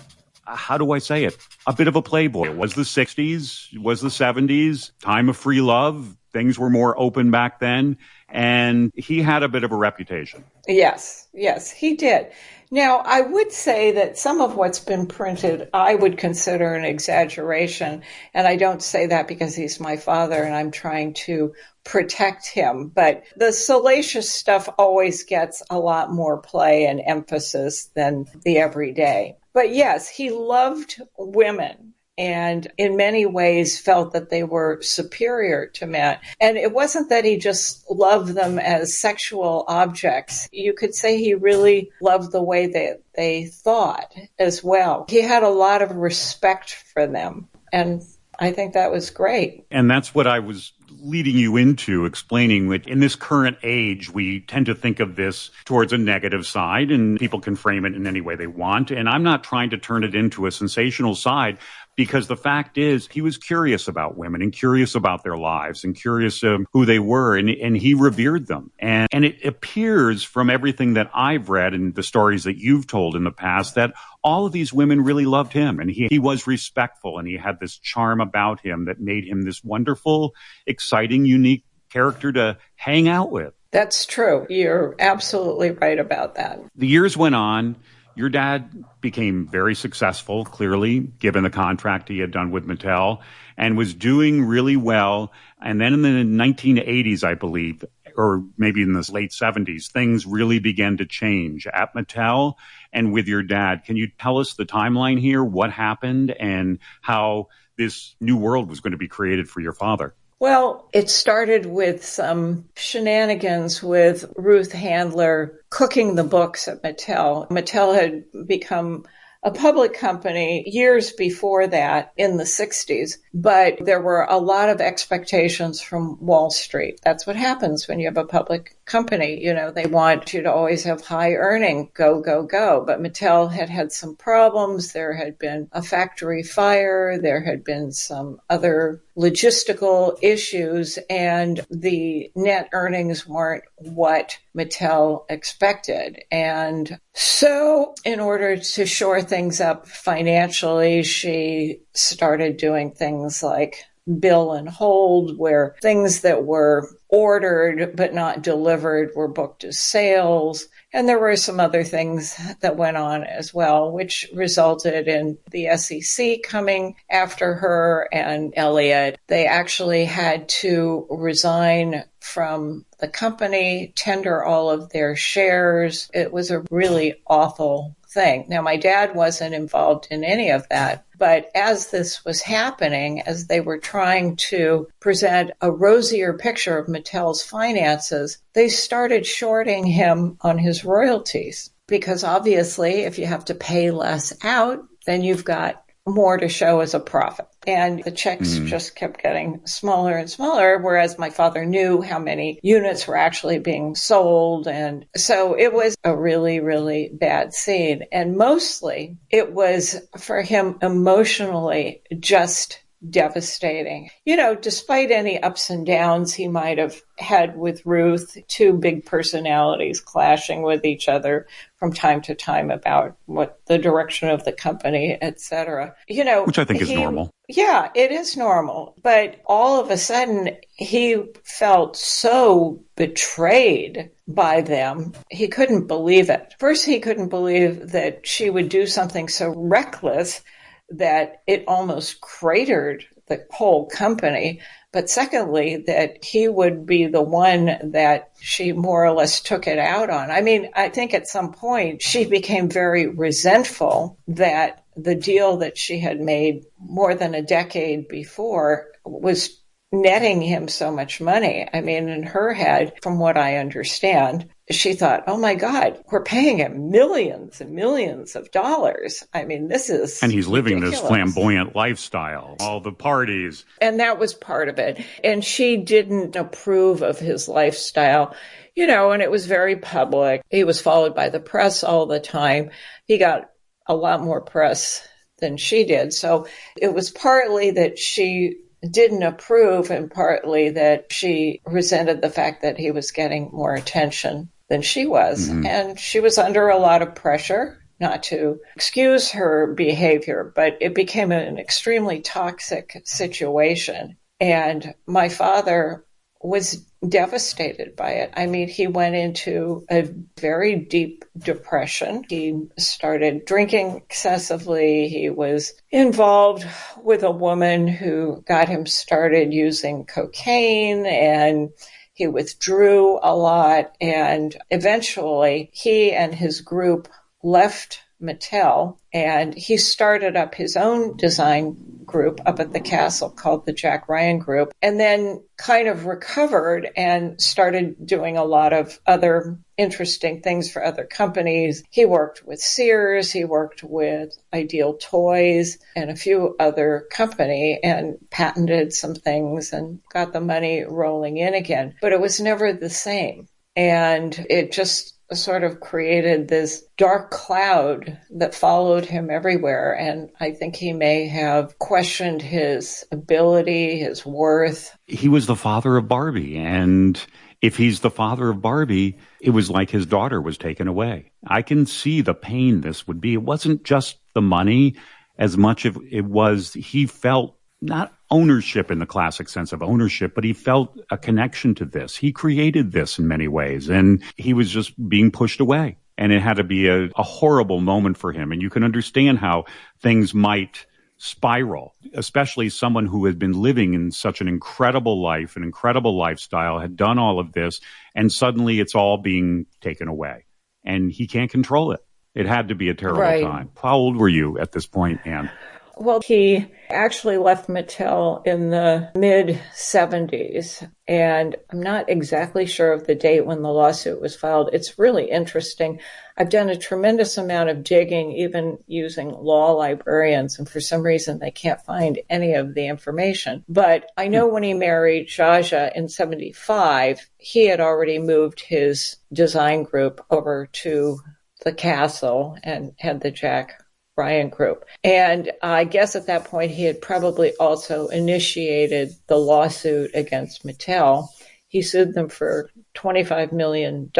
how do I say it, a bit of a playboy. It was the 60s, it was the 70s, time of free love. Things were more open back then, and he had a bit of a reputation. Yes, he did. Now, I would say that some of what's been printed, I would consider an exaggeration, and I don't say that because he's my father and I'm trying to protect him, but the salacious stuff always gets a lot more play and emphasis than the everyday. But yes, he loved women, and in many ways felt that they were superior to men. And it wasn't that he just loved them as sexual objects. You could say he really loved the way that they thought as well. He had a lot of respect for them, and I think that was great. And that's what I was leading you into, explaining that in this current age, we tend to think of this towards a negative side, and people can frame it in any way they want. And I'm not trying to turn it into a sensational side, because the fact is he was curious about women and curious about their lives and curious who they were, and he revered them. And it appears from everything that I've read and the stories that you've told in the past that all of these women really loved him, and he was respectful, and he had this charm about him that made him this wonderful, exciting, unique character to hang out with. That's true. You're absolutely right about that. The years went on. Your dad became very successful, clearly, given the contract he had done with Mattel, and was doing really well. And then in the 1980s, I believe, or maybe in the late 70s, things really began to change at Mattel and with your dad. Can you tell us the timeline here, what happened, and how this new world was going to be created for your father? Well, it started with some shenanigans with Ruth Handler cooking the books at Mattel. Mattel had become a public company years before that in the 60s, but there were a lot of expectations from Wall Street. That's what happens when you have a public company. You know, they want you to always have high earning, go, go, go. But Mattel had had some problems. There had been a factory fire. There had been some other logistical issues, and the net earnings weren't what Mattel expected. And so in order to shore things up financially, she started doing things like bill and hold, where things that were ordered but not delivered were booked as sales. And there were some other things that went on as well, which resulted in the SEC coming after her and Elliot. They actually had to resign from the company, tender all of their shares. It was a really awful thing. Now, my dad wasn't involved in any of that, but as this was happening, as they were trying to present a rosier picture of Mattel's finances, they started shorting him on his royalties. Because obviously, if you have to pay less out, then you've got more to show as a profit. And the checks just kept getting smaller and smaller, whereas my father knew how many units were actually being sold. And so it was a really, really bad scene. And mostly it was for him emotionally just devastating. You know, despite any ups and downs he might have had with Ruth, two big personalities clashing with each other from time to time about what the direction of the company, etc. You know, which I think is normal. Yeah, it is normal. But all of a sudden, he felt so betrayed by them. He couldn't believe it. First, he couldn't believe that she would do something so reckless that it almost cratered the whole company. But secondly, that he would be the one that she more or less took it out on. I mean, I think at some point she became very resentful that the deal that she had made more than a decade before was netting him so much money. I mean, in her head, from what I understand, she thought, oh my God, we're paying him millions and millions of dollars. I mean, this is And he's living ridiculous. This flamboyant lifestyle, all the parties. And that was part of it. And she didn't approve of his lifestyle, you know, and it was very public. He was followed by the press all the time. He got a lot more press than she did. So it was partly that she didn't approve and partly that she resented the fact that he was getting more attention than she was. And she was under a lot of pressure not to excuse her behavior, but it became an extremely toxic situation. And my father was devastated by it. I mean, he went into a very deep depression. He started drinking excessively. He was involved with a woman who got him started using cocaine, and he withdrew a lot. And eventually, he and his group left Mattel, and he started up his own design group up at the castle called the Jack Ryan Group, and then kind of recovered and started doing a lot of other interesting things for other companies. He worked with Sears, he worked with Ideal Toys and a few other companies and patented some things and got the money rolling in again. But it was never the same. And it just sort of created this dark cloud that followed him everywhere. And I think he may have questioned his ability, his worth. He was the father of Barbie. And if he's the father of Barbie, it was like his daughter was taken away. I can see the pain this would be. It wasn't just the money as much as it was he felt not ownership in the classic sense of ownership, but he felt a connection to this. He created this in many ways, and he was just being pushed away. And it had to be a horrible moment for him. And you can understand how things might spiral, especially someone who had been living in such an incredible life, an incredible lifestyle, had done all of this, and suddenly it's all being taken away. And he can't control it. It had to be a terrible time. How old were you at this point, Anne? Well, he actually left Mattel in the mid-70s, and I'm not exactly sure of the date when the lawsuit was filed. It's really interesting. I've done a tremendous amount of digging, even using law librarians, and for some reason they can't find any of the information. But I know when he married Jaja in 75, he had already moved his design group over to the castle and had the Jack Ryan Group. And I guess at that point, he had probably also initiated the lawsuit against Mattel. He sued them for $25 million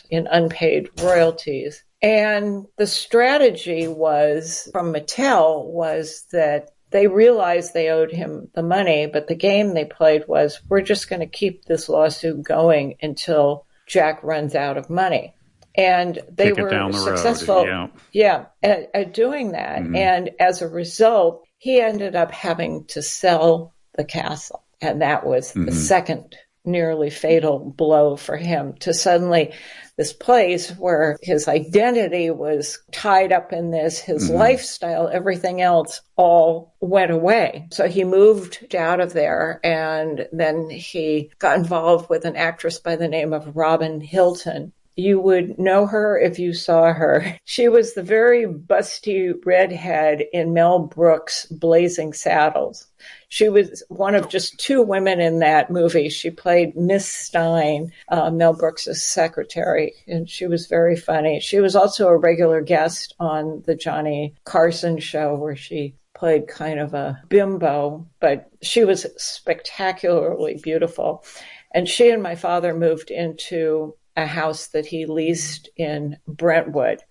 in unpaid royalties. And the strategy was from Mattel was that they realized they owed him the money, but the game they played was, we're just going to keep this lawsuit going until Jack runs out of money. And they were successful at doing that. Mm-hmm. And as a result, he ended up having to sell the castle. And that was the second nearly fatal blow for him, to suddenly this place where his identity was tied up in this, his lifestyle, everything else all went away. So he moved out of there, and then he got involved with an actress by the name of Robin Hilton. You would know her if you saw her. She was the very busty redhead in Mel Brooks' Blazing Saddles. She was one of just two women in that movie. She played Miss Stein, Mel Brooks' secretary, and she was very funny. She was also a regular guest on the Johnny Carson show, where she played kind of a bimbo, but she was spectacularly beautiful. And she and my father moved into a house that he leased in Brentwood,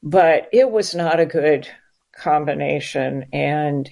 but it was not a good combination. And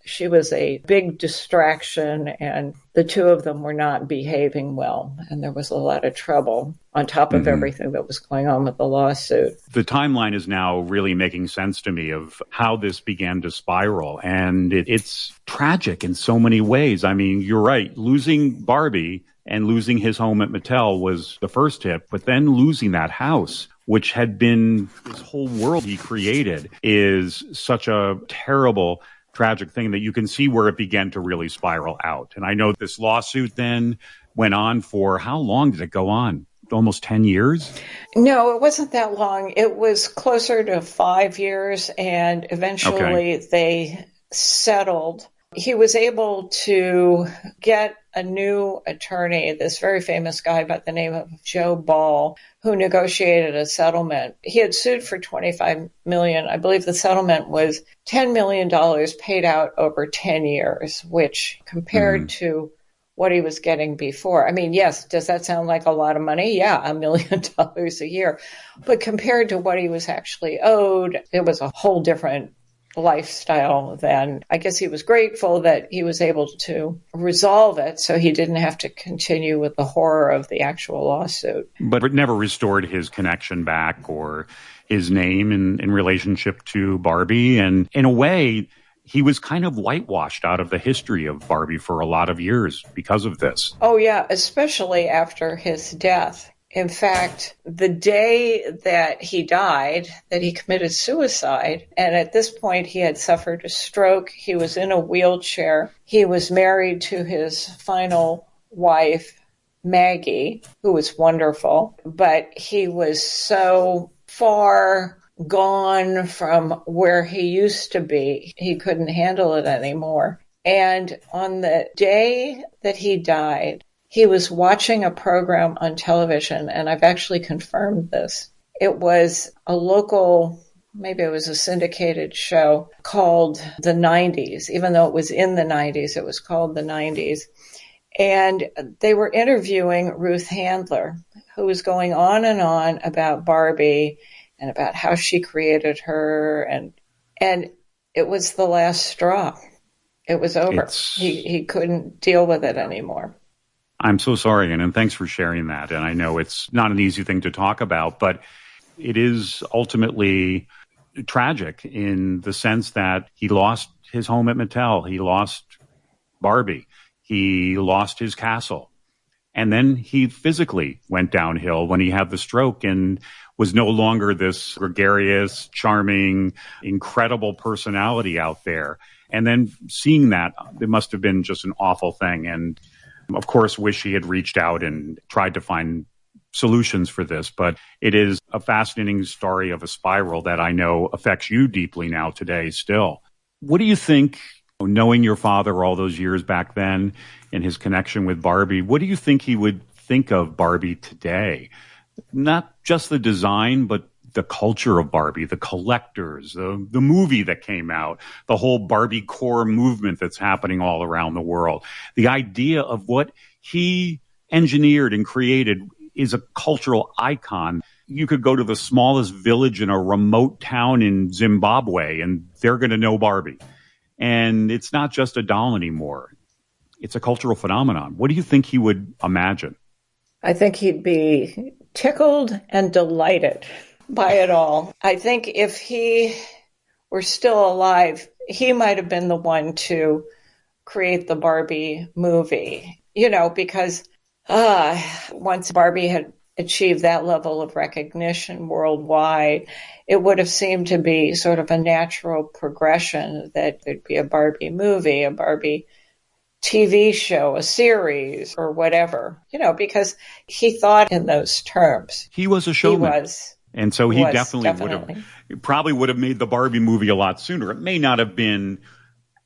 she was a big distraction, and the two of them were not behaving well. And there was a lot of trouble on top of everything that was going on with the lawsuit. The timeline is now really making sense to me of how this began to spiral. And it's tragic in so many ways. I mean, you're right. Losing Barbie and losing his home at Mattel was the first hit, but then losing that house, which had been this whole world he created, is such a terrible, tragic thing that you can see where it began to really spiral out. And I know this lawsuit then went on for, how long did it go on? Almost 10 years? No, it wasn't that long. It was closer to 5 years, and eventually they settled. He was able to get a new attorney, this very famous guy by the name of Joe Ball, who negotiated a settlement. He had sued for $25 million. I believe the settlement was $10 million paid out over 10 years, which compared to what he was getting before. I mean, yes, does that sound like a lot of money? Yeah, $1 million a year. But compared to what he was actually owed, it was a whole different lifestyle then. I guess he was grateful that he was able to resolve it so he didn't have to continue with the horror of the actual lawsuit. But it never restored his connection back or his name in relationship to Barbie. And in a way, he was kind of whitewashed out of the history of Barbie for a lot of years because of this. Oh, yeah, especially after his death. In fact, the day that he died, that he committed suicide, and at this point he had suffered a stroke, he was in a wheelchair, he was married to his final wife, Maggie, who was wonderful, but he was so far gone from where he used to be. He couldn't handle it anymore. And on the day that he died, he was watching a program on television, and I've actually confirmed this. It was a local, maybe it was a syndicated show called The 90s. Even though it was in the 90s, it was called The 90s. And they were interviewing Ruth Handler, who was going on and on about Barbie and about how she created her. And it was the last straw. It was over. He couldn't deal with it anymore. I'm so sorry, and thanks for sharing that. And I know it's not an easy thing to talk about, but it is ultimately tragic in the sense that he lost his home at Mattel. He lost Barbie. He lost his castle. And then he physically went downhill when he had the stroke and was no longer this gregarious, charming, incredible personality out there. And then seeing that, it must have been just an awful thing. And of course, wish he had reached out and tried to find solutions for this. But it is a fascinating story of a spiral that I know affects you deeply now today still. What do you think, knowing your father all those years back then and his connection with Barbie, what do you think he would think of Barbie today? Not just the design, but the culture of Barbie, the collectors, the movie that came out, the whole Barbie core movement that's happening all around the world. The idea of what he engineered and created is a cultural icon. You could go to the smallest village in a remote town in Zimbabwe and they're going to know Barbie. And it's not just a doll anymore. It's a cultural phenomenon. What do you think he would imagine? I think he'd be tickled and delighted by it all. I think if he were still alive, he might have been the one to create the Barbie movie, because once Barbie had achieved that level of recognition worldwide, it would have seemed to be sort of a natural progression that there'd be a Barbie movie, a Barbie TV show, a series, or whatever, because he thought in those terms. He was a showman. He was. And so he definitely would have made the Barbie movie a lot sooner. It may not have been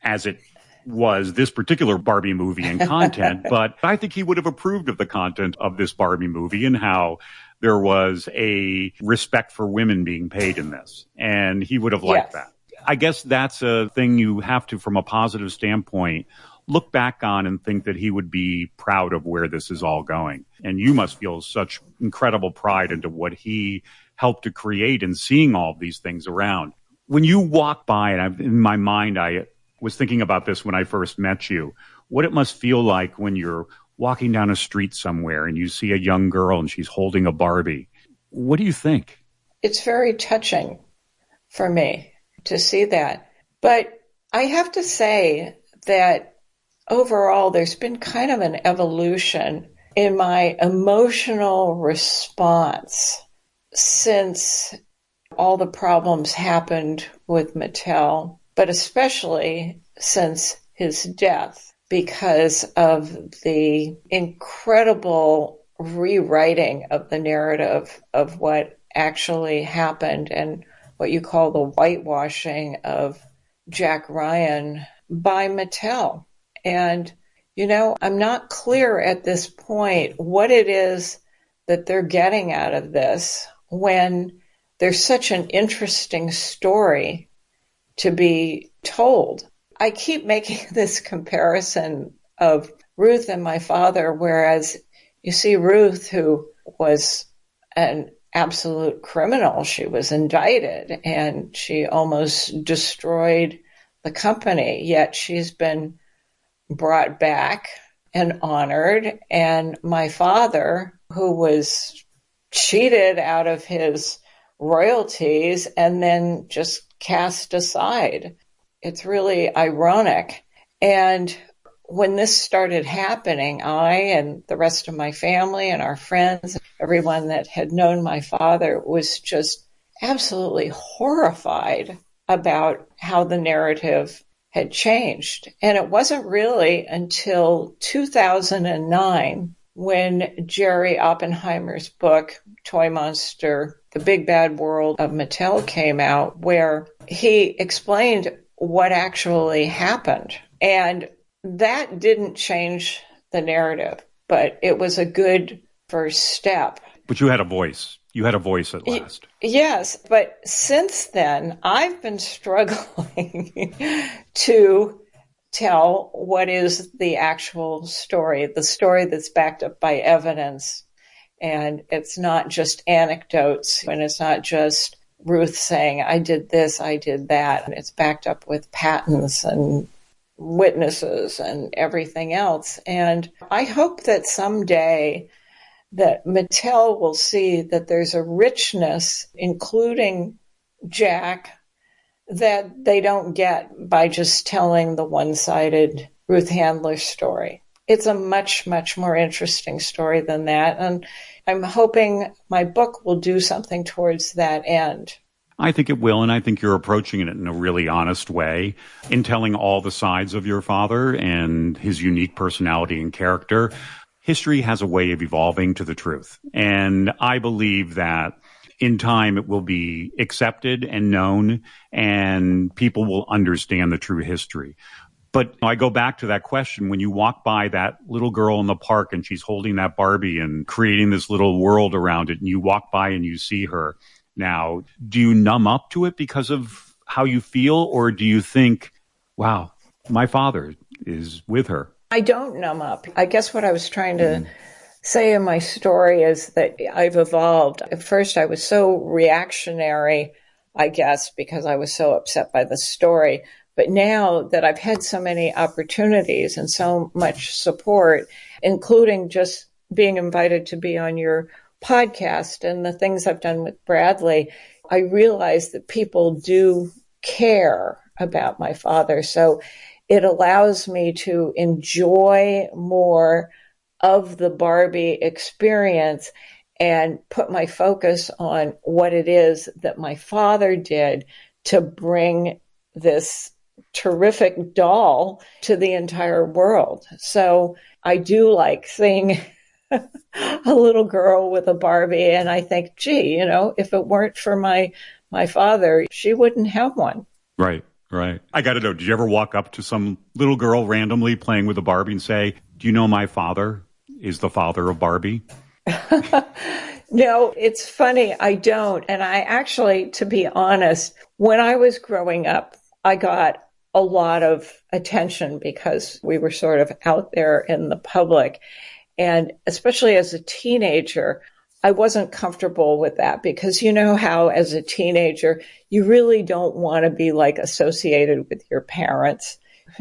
as it was this particular Barbie movie and content, but I think he would have approved of the content of this Barbie movie and how there was a respect for women being paid in this. And he would have liked that. I guess that's a thing you have to, from a positive standpoint, look back on and think that he would be proud of where this is all going. And you must feel such incredible pride into what he helped to create and seeing all of these things around. When you walk by, and in my mind, I was thinking about this when I first met you, what it must feel like when you're walking down a street somewhere and you see a young girl and she's holding a Barbie. What do you think? It's very touching for me to see that. But I have to say that overall, there's been kind of an evolution in my emotional response since all the problems happened with Mattel, but especially since his death, because of the incredible rewriting of the narrative of what actually happened and what you call the whitewashing of Jack Ryan by Mattel. And, I'm not clear at this point what it is that they're getting out of this when there's such an interesting story to be told. I keep making this comparison of Ruth and my father, whereas you see Ruth, who was an absolute criminal. She was indicted and she almost destroyed the company, yet she's been brought back and honored. And my father, who was cheated out of his royalties and then just cast aside. It's really ironic. And when this started happening, I and the rest of my family and our friends, everyone that had known my father was just absolutely horrified about how the narrative had changed. And it wasn't really until 2009 when Jerry Oppenheimer's book, Toy Monster, The Big Bad World of Mattel came out, where he explained what actually happened. And that didn't change the narrative, but it was a good first step. But you had a voice. You had a voice at last. Yes, but since then, I've been struggling to tell what is the actual story, the story that's backed up by evidence. And it's not just anecdotes, and it's not just Ruth saying, I did this, I did that. And it's backed up with patents and witnesses and everything else. And I hope that someday that Mattel will see that there's a richness, including Jack, that they don't get by just telling the one-sided Ruth Handler story. It's a much, much more interesting story than that. And I'm hoping my book will do something towards that end. I think it will, and I think you're approaching it in a really honest way in telling all the sides of your father and his unique personality and character. History has a way of evolving to the truth, and I believe that in time it will be accepted and known, and people will understand the true history. But I go back to that question. When you walk by that little girl in the park and she's holding that Barbie and creating this little world around it, and you walk by and you see her now, do you numb up to it because of how you feel? Or do you think, wow, my father is with her? I don't numb up. I guess what I was trying to say in my story is that I've evolved. At first, I was so reactionary, I guess, because I was so upset by the story. But now that I've had so many opportunities and so much support, including just being invited to be on your podcast and the things I've done with Bradley, I realize that people do care about my father. So it allows me to enjoy more of the Barbie experience and put my focus on what it is that my father did to bring this terrific doll to the entire world. So I do like seeing a little girl with a Barbie, and I think, gee, if it weren't for my father, she wouldn't have one. Right. I got to know, did you ever walk up to some little girl randomly playing with a Barbie and say, do you know my father is the father of Barbie? No, it's funny. I don't. And I actually, to be honest, when I was growing up, I got a lot of attention because we were sort of out there in the public. And especially as a teenager, I wasn't comfortable with that because you know how as a teenager, you really don't want to be associated with your parents,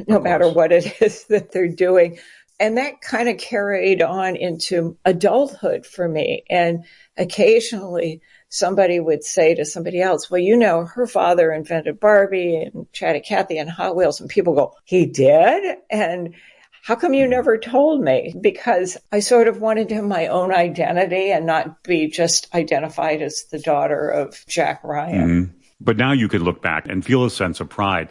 no matter what it is that they're doing. And that kind of carried on into adulthood for me. And occasionally somebody would say to somebody else, well, her father invented Barbie and Chatty Cathy and Hot Wheels. And people go, he did? And how come you never told me? Because I sort of wanted to have my own identity and not be just identified as the daughter of Jack Ryan. Mm-hmm. But now you could look back and feel a sense of pride.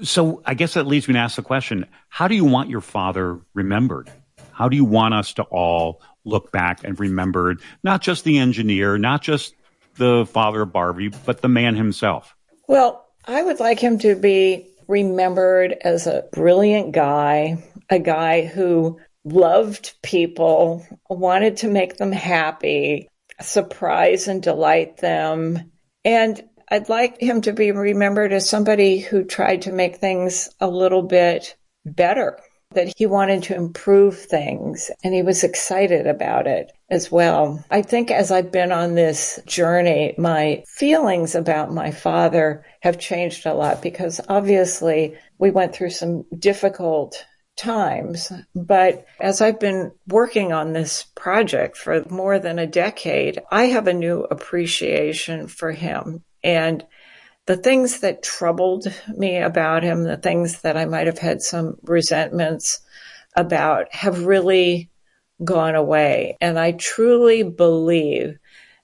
So I guess that leads me to ask the question, how do you want your father remembered? How do you want us to all look back and remember not just the engineer, not just the father of Barbie, but the man himself? Well, I would like him to be remembered as a brilliant guy, a guy who loved people, wanted to make them happy, surprise and delight them. And I'd like him to be remembered as somebody who tried to make things a little bit better. that he wanted to improve things, and he was excited about it as well. I think as I've been on this journey, my feelings about my father have changed a lot, because obviously we went through some difficult times. But as I've been working on this project for more than a decade, I have a new appreciation for him. And the things that troubled me about him, the things that I might have had some resentments about, have really gone away. And I truly believe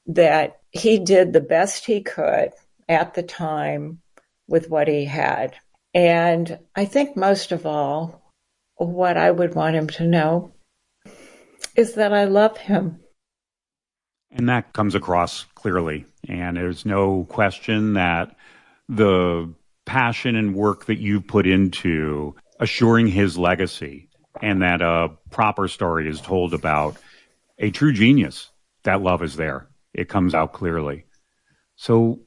that he did the best he could at the time with what he had. And I think most of all, what I would want him to know is that I love him. And that comes across clearly. And there's no question that the passion and work that you put into assuring his legacy, and that a proper story is told about a true genius, that love is there. It comes out clearly. So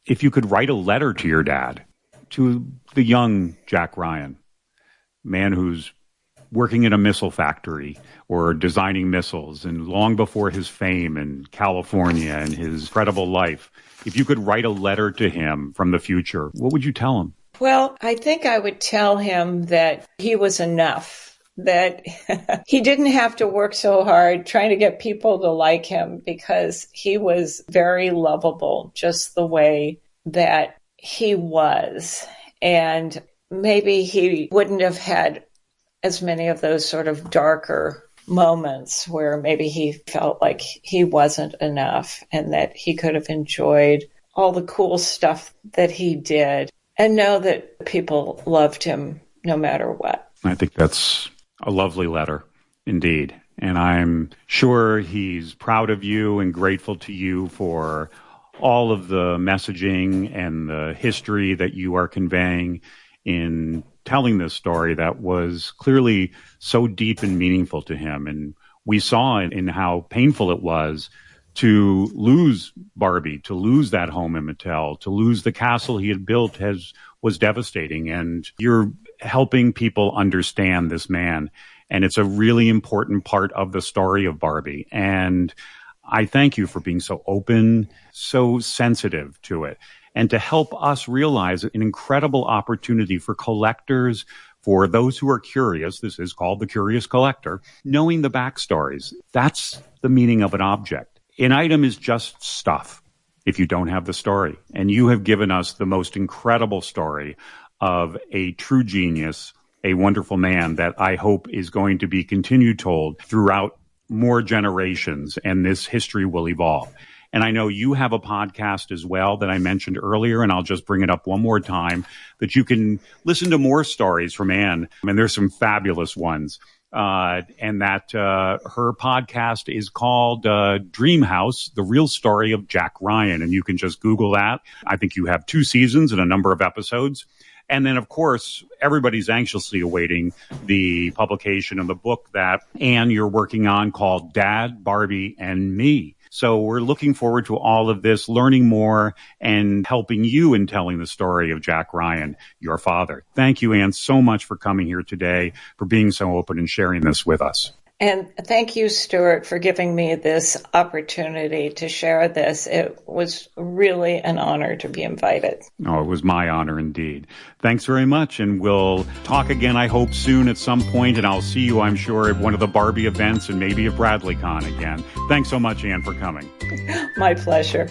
if you could write a letter to your dad, to the young Jack Ryan, man who's working in a missile factory or designing missiles, and long before his fame in California and his incredible life, if you could write a letter to him from the future, what would you tell him? Well, I think I would tell him that he was enough, that he didn't have to work so hard trying to get people to like him, because he was very lovable just the way that he was. And maybe he wouldn't have had as many of those sort of darker moments where maybe he felt like he wasn't enough, and that he could have enjoyed all the cool stuff that he did, and know that people loved him no matter what. I think that's a lovely letter indeed. And I'm sure he's proud of you and grateful to you for all of the messaging and the history that you are conveying in telling this story that was clearly so deep and meaningful to him. And we saw it in how painful it was to lose Barbie, to lose that home in Mattel, to lose the castle he had built was devastating. And you're helping people understand this man. And it's a really important part of the story of Barbie. And I thank you for being so open, so sensitive to it, and to help us realize an incredible opportunity for collectors, for those who are curious. This is called The Curious Collector, knowing the backstories. That's the meaning of an object. An item is just stuff if you don't have the story. And you have given us the most incredible story of a true genius, a wonderful man that I hope is going to be continued told throughout more generations, and this history will evolve. And I know you have a podcast as well that I mentioned earlier, and I'll just bring it up one more time, that you can listen to more stories from Anne. And there's some fabulous ones. And that her podcast is called Dream House, The Real Story of Jack Ryan. And you can just Google that. I think you have 2 seasons and a number of episodes. And then, of course, everybody's anxiously awaiting the publication of the book that, Anne, you're working on, called Dad, Barbie, and Me. So we're looking forward to all of this, learning more, and helping you in telling the story of Jack Ryan, your father. Thank you, Anne, so much for coming here today, for being so open and sharing this with us. And thank you, Stuart, for giving me this opportunity to share this. It was really an honor to be invited. Oh, it was my honor indeed. Thanks very much. And we'll talk again, I hope, soon at some point. And I'll see you, I'm sure, at one of the Barbie events and maybe at BradleyCon again. Thanks so much, Anne, for coming. My pleasure.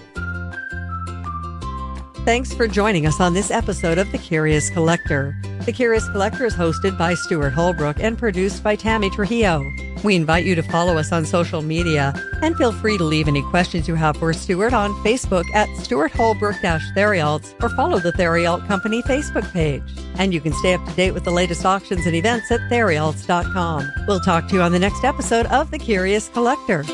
Thanks for joining us on this episode of The Curious Collector. The Curious Collector is hosted by Stuart Holbrook and produced by Tammy Trujillo. We invite you to follow us on social media, and feel free to leave any questions you have for Stuart on Facebook at Stuart Holbrook-Theriaults, or follow the Theriault Company Facebook page. And you can stay up to date with the latest auctions and events at Theriaults.com. We'll talk to you on the next episode of The Curious Collector.